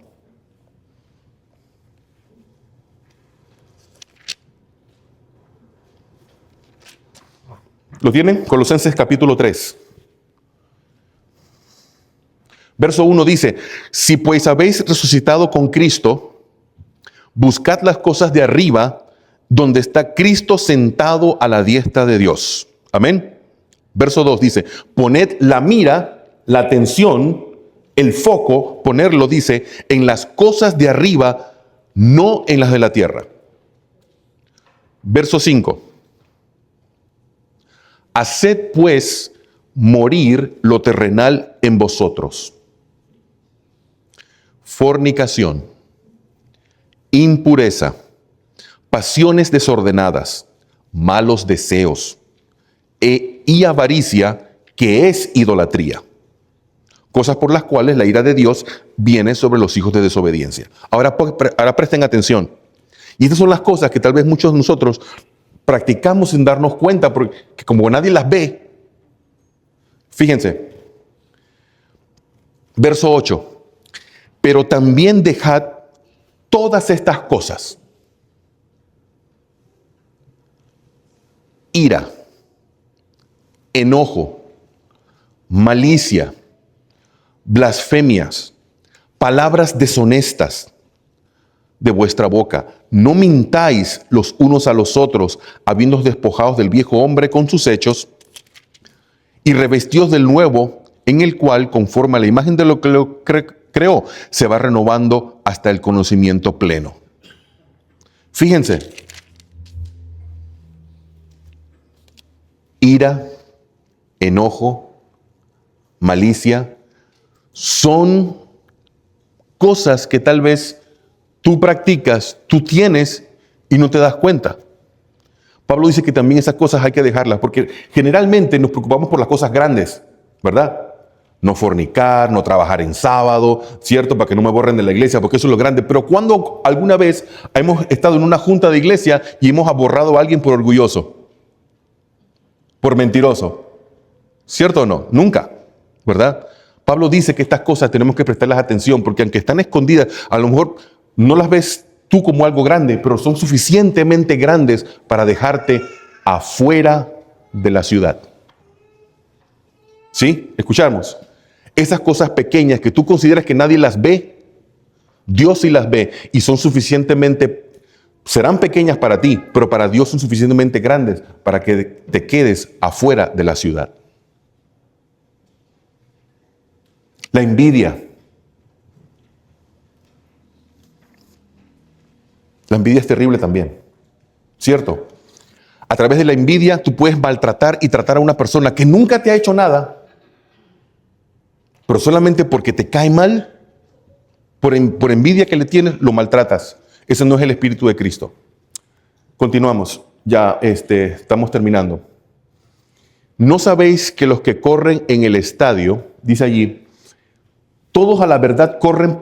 ¿Lo tienen? Colosenses capítulo 3. Verso 1 dice, si pues habéis resucitado con Cristo, buscad las cosas de arriba, donde está Cristo sentado a la diestra de Dios. Amén. Verso 2 dice, poned la mira, la atención, el foco, ponerlo, dice, en las cosas de arriba, no en las de la tierra. Verso 5. Haced pues morir lo terrenal en vosotros. Fornicación, impureza, pasiones desordenadas, malos deseos y avaricia, que es idolatría. Cosas por las cuales la ira de Dios viene sobre los hijos de desobediencia. Ahora presten atención. Y estas son las cosas que tal vez muchos de nosotros practicamos sin darnos cuenta, porque como nadie las ve. Fíjense. Verso 8. Pero también dejad todas estas cosas. Ira, enojo, malicia, blasfemias, palabras deshonestas de vuestra boca. No mintáis los unos a los otros, habiéndoos despojados del viejo hombre con sus hechos, y revestidos del nuevo, en el cual, conforme a la imagen de lo que lo creó, se va renovando hasta el conocimiento pleno. Fíjense. Ira, enojo, malicia, son cosas que tal vez tú practicas, tú tienes y no te das cuenta. Pablo dice que también esas cosas hay que dejarlas, porque generalmente nos preocupamos por las cosas grandes, ¿verdad? No fornicar, no trabajar en sábado, ¿cierto? Para que no me borren de la iglesia, porque eso es lo grande. Pero ¿cuándo alguna vez hemos estado en una junta de iglesia y hemos borrado a alguien por orgulloso? Por mentiroso. ¿Cierto o no? Nunca, ¿verdad? Pablo dice que estas cosas tenemos que prestarles atención, porque aunque están escondidas, a lo mejor no las ves tú como algo grande, pero son suficientemente grandes para dejarte afuera de la ciudad. ¿Sí? Escuchamos. Esas cosas pequeñas que tú consideras que nadie las ve, Dios sí las ve y son suficientemente, serán pequeñas para ti, pero para Dios son suficientemente grandes para que te quedes afuera de la ciudad. La envidia. La envidia es terrible también, ¿cierto? A través de la envidia tú puedes maltratar y tratar a una persona que nunca te ha hecho nada, pero solamente porque te cae mal, por envidia que le tienes, lo maltratas. Ese no es el Espíritu de Cristo. Continuamos, ya estamos terminando. ¿No sabéis que los que corren en el estadio, dice allí, todos a la verdad corren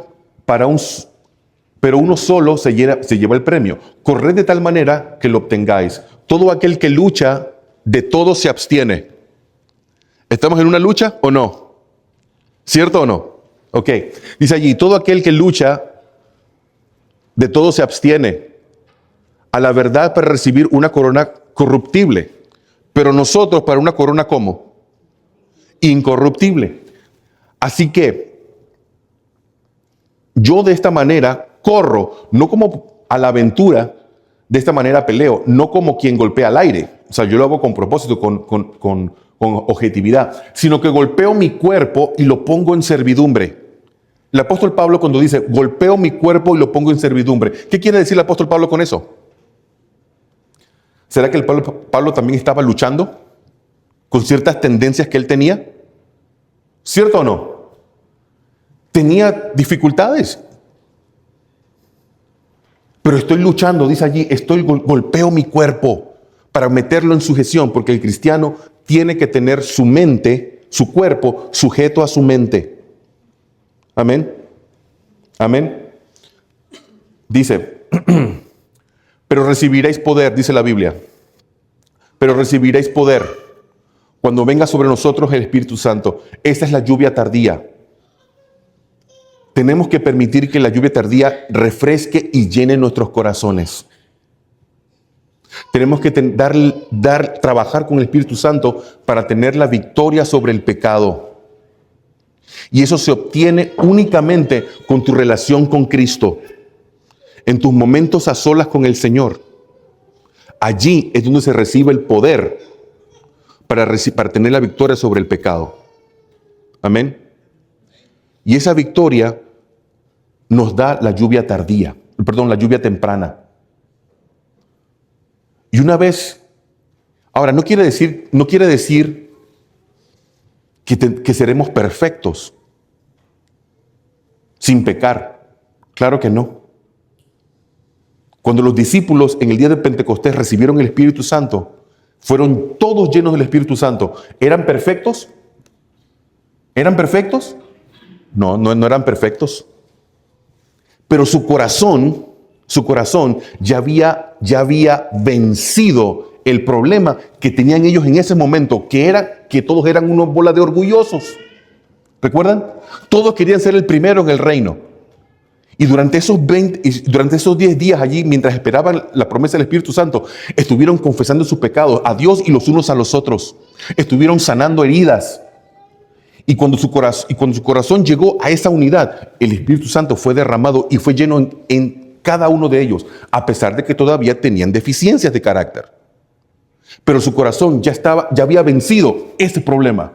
pero uno solo se lleva el premio? Corred de tal manera que lo obtengáis. Todo aquel que lucha, de todo se abstiene. ¿Estamos en una lucha o no? ¿Cierto o no? Ok. Dice allí, todo aquel que lucha, de todo se abstiene. A la verdad para recibir una corona corruptible. Pero nosotros para una corona, ¿cómo? Incorruptible. Así que yo de esta manera corro, no como a la aventura, de esta manera peleo, no como quien golpea al aire. O sea, yo lo hago con propósito, con objetividad, sino que golpeo mi cuerpo y lo pongo en servidumbre. El apóstol Pablo cuando dice, golpeo mi cuerpo y lo pongo en servidumbre, ¿qué quiere decir el apóstol Pablo con eso? ¿Será que el Pablo también estaba luchando con ciertas tendencias que él tenía? ¿Cierto o no? Tenía dificultades. Pero estoy luchando, dice allí, golpeo mi cuerpo para meterlo en sujeción, porque el cristiano tiene que tener su mente, su cuerpo, sujeto a su mente. Amén. Amén. Dice, pero recibiréis poder, dice la Biblia. Pero recibiréis poder cuando venga sobre nosotros el Espíritu Santo. Esta es la lluvia tardía. Tenemos que permitir que la lluvia tardía refresque y llene nuestros corazones. Tenemos que trabajar con el Espíritu Santo para tener la victoria sobre el pecado. Y eso se obtiene únicamente con tu relación con Cristo. En tus momentos a solas con el Señor. Allí es donde se recibe el poder para tener la victoria sobre el pecado. Amén. Y esa victoria nos da la lluvia tardía, la lluvia temprana. Y una vez, ahora no quiere decir que seremos perfectos, sin pecar. Claro que no. Cuando los discípulos en el día de Pentecostés recibieron el Espíritu Santo, fueron todos llenos del Espíritu Santo. ¿Eran perfectos? ¿Eran perfectos? No eran perfectos. Pero su corazón ya había vencido el problema que tenían ellos en ese momento, que era que todos eran unos bolas de orgullosos. ¿Recuerdan? Todos querían ser el primero en el reino. Y durante esos 10 días allí, mientras esperaban la promesa del Espíritu Santo, estuvieron confesando sus pecados a Dios y los unos a los otros. Estuvieron sanando heridas. Y cuando su corazón llegó a esa unidad, el Espíritu Santo fue derramado y fue lleno en cada uno de ellos, a pesar de que todavía tenían deficiencias de carácter. Pero su corazón ya había vencido ese problema.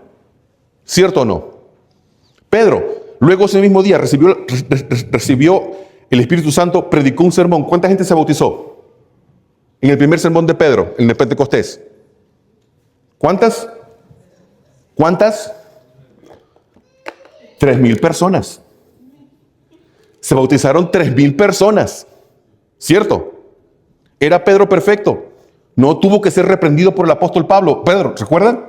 ¿Cierto o no? Pedro, luego ese mismo día recibió el Espíritu Santo, predicó un sermón. ¿Cuánta gente se bautizó en el primer sermón de Pedro, en el Pentecostés? ¿Cuántas? 3,000 personas. Se bautizaron 3,000 personas. ¿Cierto? ¿Era Pedro perfecto? No tuvo que ser reprendido por el apóstol Pablo. Pedro, ¿recuerdan?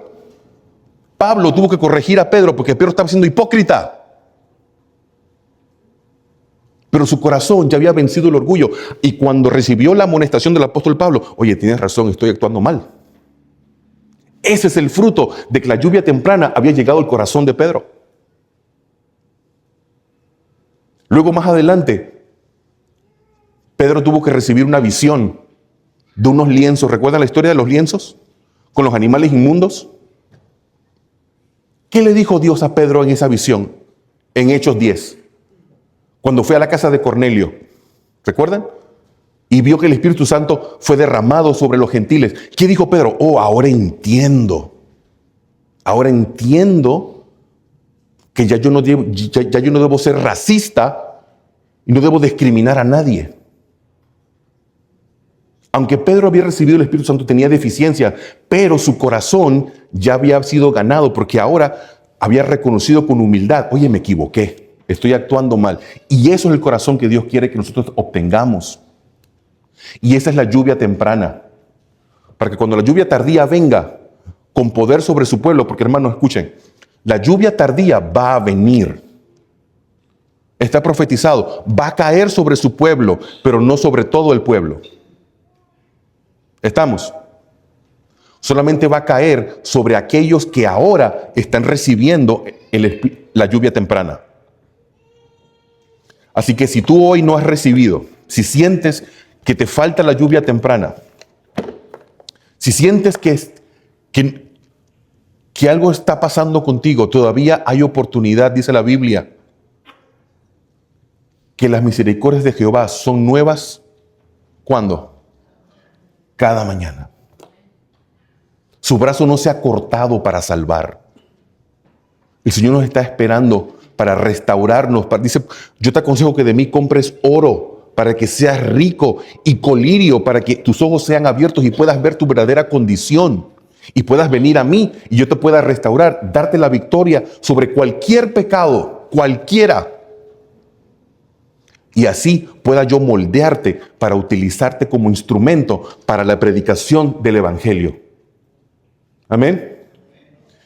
Pablo tuvo que corregir a Pedro porque Pedro estaba siendo hipócrita. Pero su corazón ya había vencido el orgullo. Y cuando recibió la amonestación del apóstol Pablo, oye, tienes razón, estoy actuando mal. Ese es el fruto de que la lluvia temprana había llegado al corazón de Pedro. Luego más adelante, Pedro tuvo que recibir una visión de unos lienzos. ¿Recuerdan la historia de los lienzos? Con los animales inmundos. ¿Qué le dijo Dios a Pedro en esa visión? En Hechos 10. Cuando fue a la casa de Cornelio. ¿Recuerdan? Y vio que el Espíritu Santo fue derramado sobre los gentiles. ¿Qué dijo Pedro? Oh, ahora entiendo. Ahora entiendo que ya yo no debo ser racista y no debo discriminar a nadie. Aunque Pedro había recibido el Espíritu Santo, tenía deficiencia, pero su corazón ya había sido ganado porque ahora había reconocido con humildad, oye, me equivoqué, estoy actuando mal. Y eso es el corazón que Dios quiere que nosotros obtengamos. Y esa es la lluvia temprana. Para que cuando la lluvia tardía venga con poder sobre su pueblo, porque hermanos, escuchen, la lluvia tardía va a venir. Está profetizado, va a caer sobre su pueblo, pero no sobre todo el pueblo. ¿Estamos? Solamente va a caer sobre aquellos que ahora están recibiendo la lluvia temprana. Así que si tú hoy no has recibido, si sientes que te falta la lluvia temprana, si sientes que algo está pasando contigo, todavía hay oportunidad, dice la Biblia, que las misericordias de Jehová son nuevas. ¿Cuándo? Cada mañana. Su brazo no se ha cortado para salvar. El Señor nos está esperando para restaurarnos. Dice, yo te aconsejo que de mí compres oro para que seas rico y colirio para que tus ojos sean abiertos y puedas ver tu verdadera condición y puedas venir a mí y yo te pueda restaurar, darte la victoria sobre cualquier pecado, cualquiera. Y así pueda yo moldearte para utilizarte como instrumento para la predicación del Evangelio. Amén.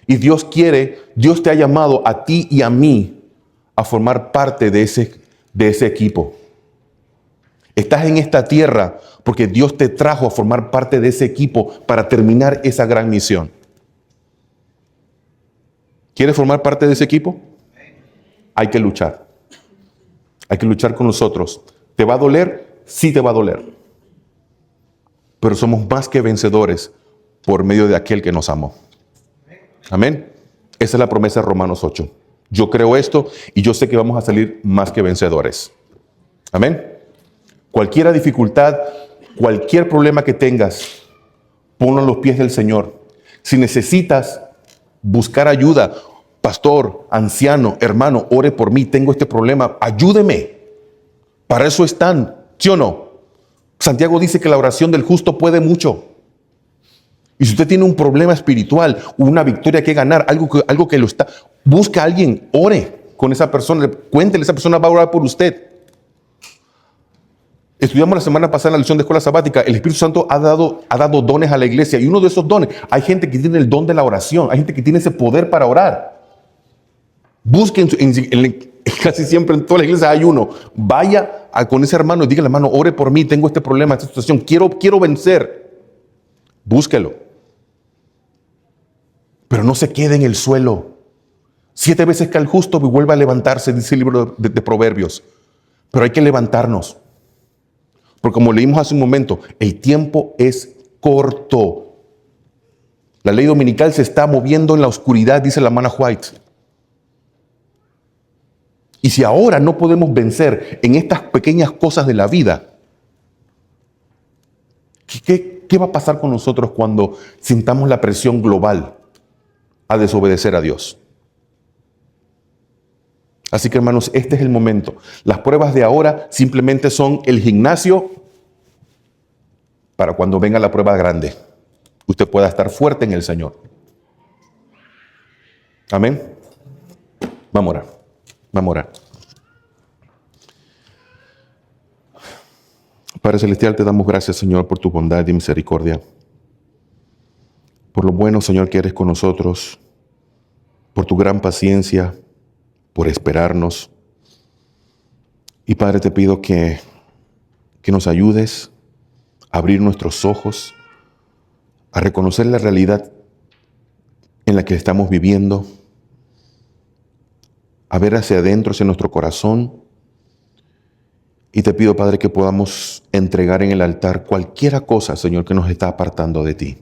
Y Dios te ha llamado a ti y a mí a formar parte de ese equipo. Estás en esta tierra porque Dios te trajo a formar parte de ese equipo para terminar esa gran misión. ¿Quieres formar parte de ese equipo? Hay que luchar. Hay que luchar con nosotros. ¿Te va a doler? Sí te va a doler. Pero somos más que vencedores por medio de aquel que nos amó. Amén. Esa es la promesa de Romanos 8. Yo creo esto y yo sé que vamos a salir más que vencedores. Amén. Cualquier dificultad, cualquier problema que tengas, ponlo en los pies del Señor. Si necesitas buscar ayuda, pastor, anciano, hermano, ore por mí, tengo este problema, ayúdeme. Para eso están, ¿sí o no? Santiago dice que la oración del justo puede mucho. Y si usted tiene un problema espiritual, una victoria que ganar, algo que lo está, busca a alguien, ore con esa persona, cuéntele, esa persona va a orar por usted. Estudiamos la semana pasada en la lección de escuela sabática, el Espíritu Santo ha dado dones a la iglesia y uno de esos dones, hay gente que tiene el don de la oración, hay gente que tiene ese poder para orar. Busquen, casi siempre en toda la iglesia hay uno, vaya con ese hermano y dígale, hermano, ore por mí, tengo este problema, esta situación, quiero vencer. Búsquelo. Pero no se quede en el suelo. 7 veces cae el justo y vuelve a levantarse, dice el libro de Proverbios. Pero hay que levantarnos. Porque como leímos hace un momento, el tiempo es corto. La ley dominical se está moviendo en la oscuridad, dice la hermana White. Y si ahora no podemos vencer en estas pequeñas cosas de la vida, ¿qué va a pasar con nosotros cuando sintamos la presión global a desobedecer a Dios? Así que hermanos, este es el momento. Las pruebas de ahora simplemente son el gimnasio para cuando venga la prueba grande. Usted pueda estar fuerte en el Señor. Amén. Vamos a orar. Vamos a orar. Padre Celestial, te damos gracias, Señor, por tu bondad y misericordia. Por lo bueno, Señor, que eres con nosotros. Por tu gran paciencia. Por esperarnos. Y Padre, te pido que nos ayudes a abrir nuestros ojos, a reconocer la realidad en la que estamos viviendo, a ver hacia adentro, hacia nuestro corazón, Y te pido, Padre, que podamos entregar en el altar cualquiera cosa, Señor, que nos está apartando de ti.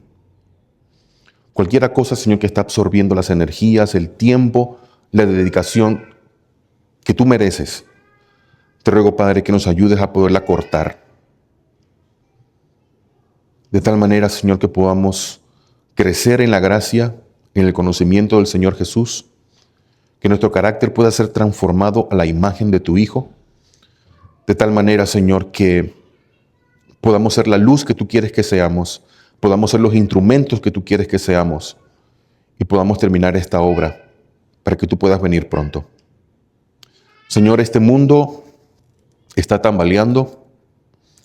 Cualquiera cosa, Señor, que está absorbiendo las energías, el tiempo, la dedicación que tú mereces. Te ruego, Padre, que nos ayudes a poderla cortar. De tal manera, Señor, que podamos crecer en la gracia, en el conocimiento del Señor Jesús, que nuestro carácter pueda ser transformado a la imagen de tu Hijo. De tal manera, Señor, que podamos ser la luz que tú quieres que seamos, podamos ser los instrumentos que tú quieres que seamos y podamos terminar esta obra para que tú puedas venir pronto. Señor, este mundo está tambaleando,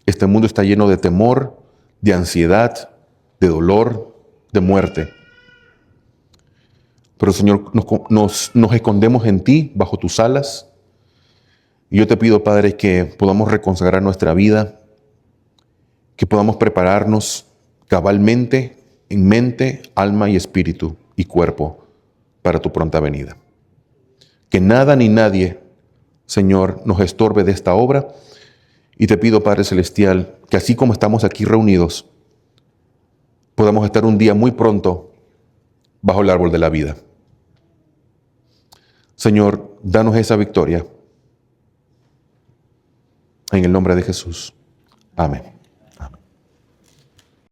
este mundo está lleno de temor, de ansiedad, de dolor, de muerte. Pero Señor, nos escondemos en ti, bajo tus alas. Y yo te pido, Padre, que podamos reconsagrar nuestra vida, que podamos prepararnos cabalmente en mente, alma y espíritu y cuerpo para tu pronta venida. Que nada ni nadie, Señor, nos estorbe de esta obra. Y te pido, Padre Celestial, que así como estamos aquí reunidos, podamos estar un día muy pronto bajo el árbol de la vida. Señor, danos esa victoria. En el nombre de Jesús. Amén.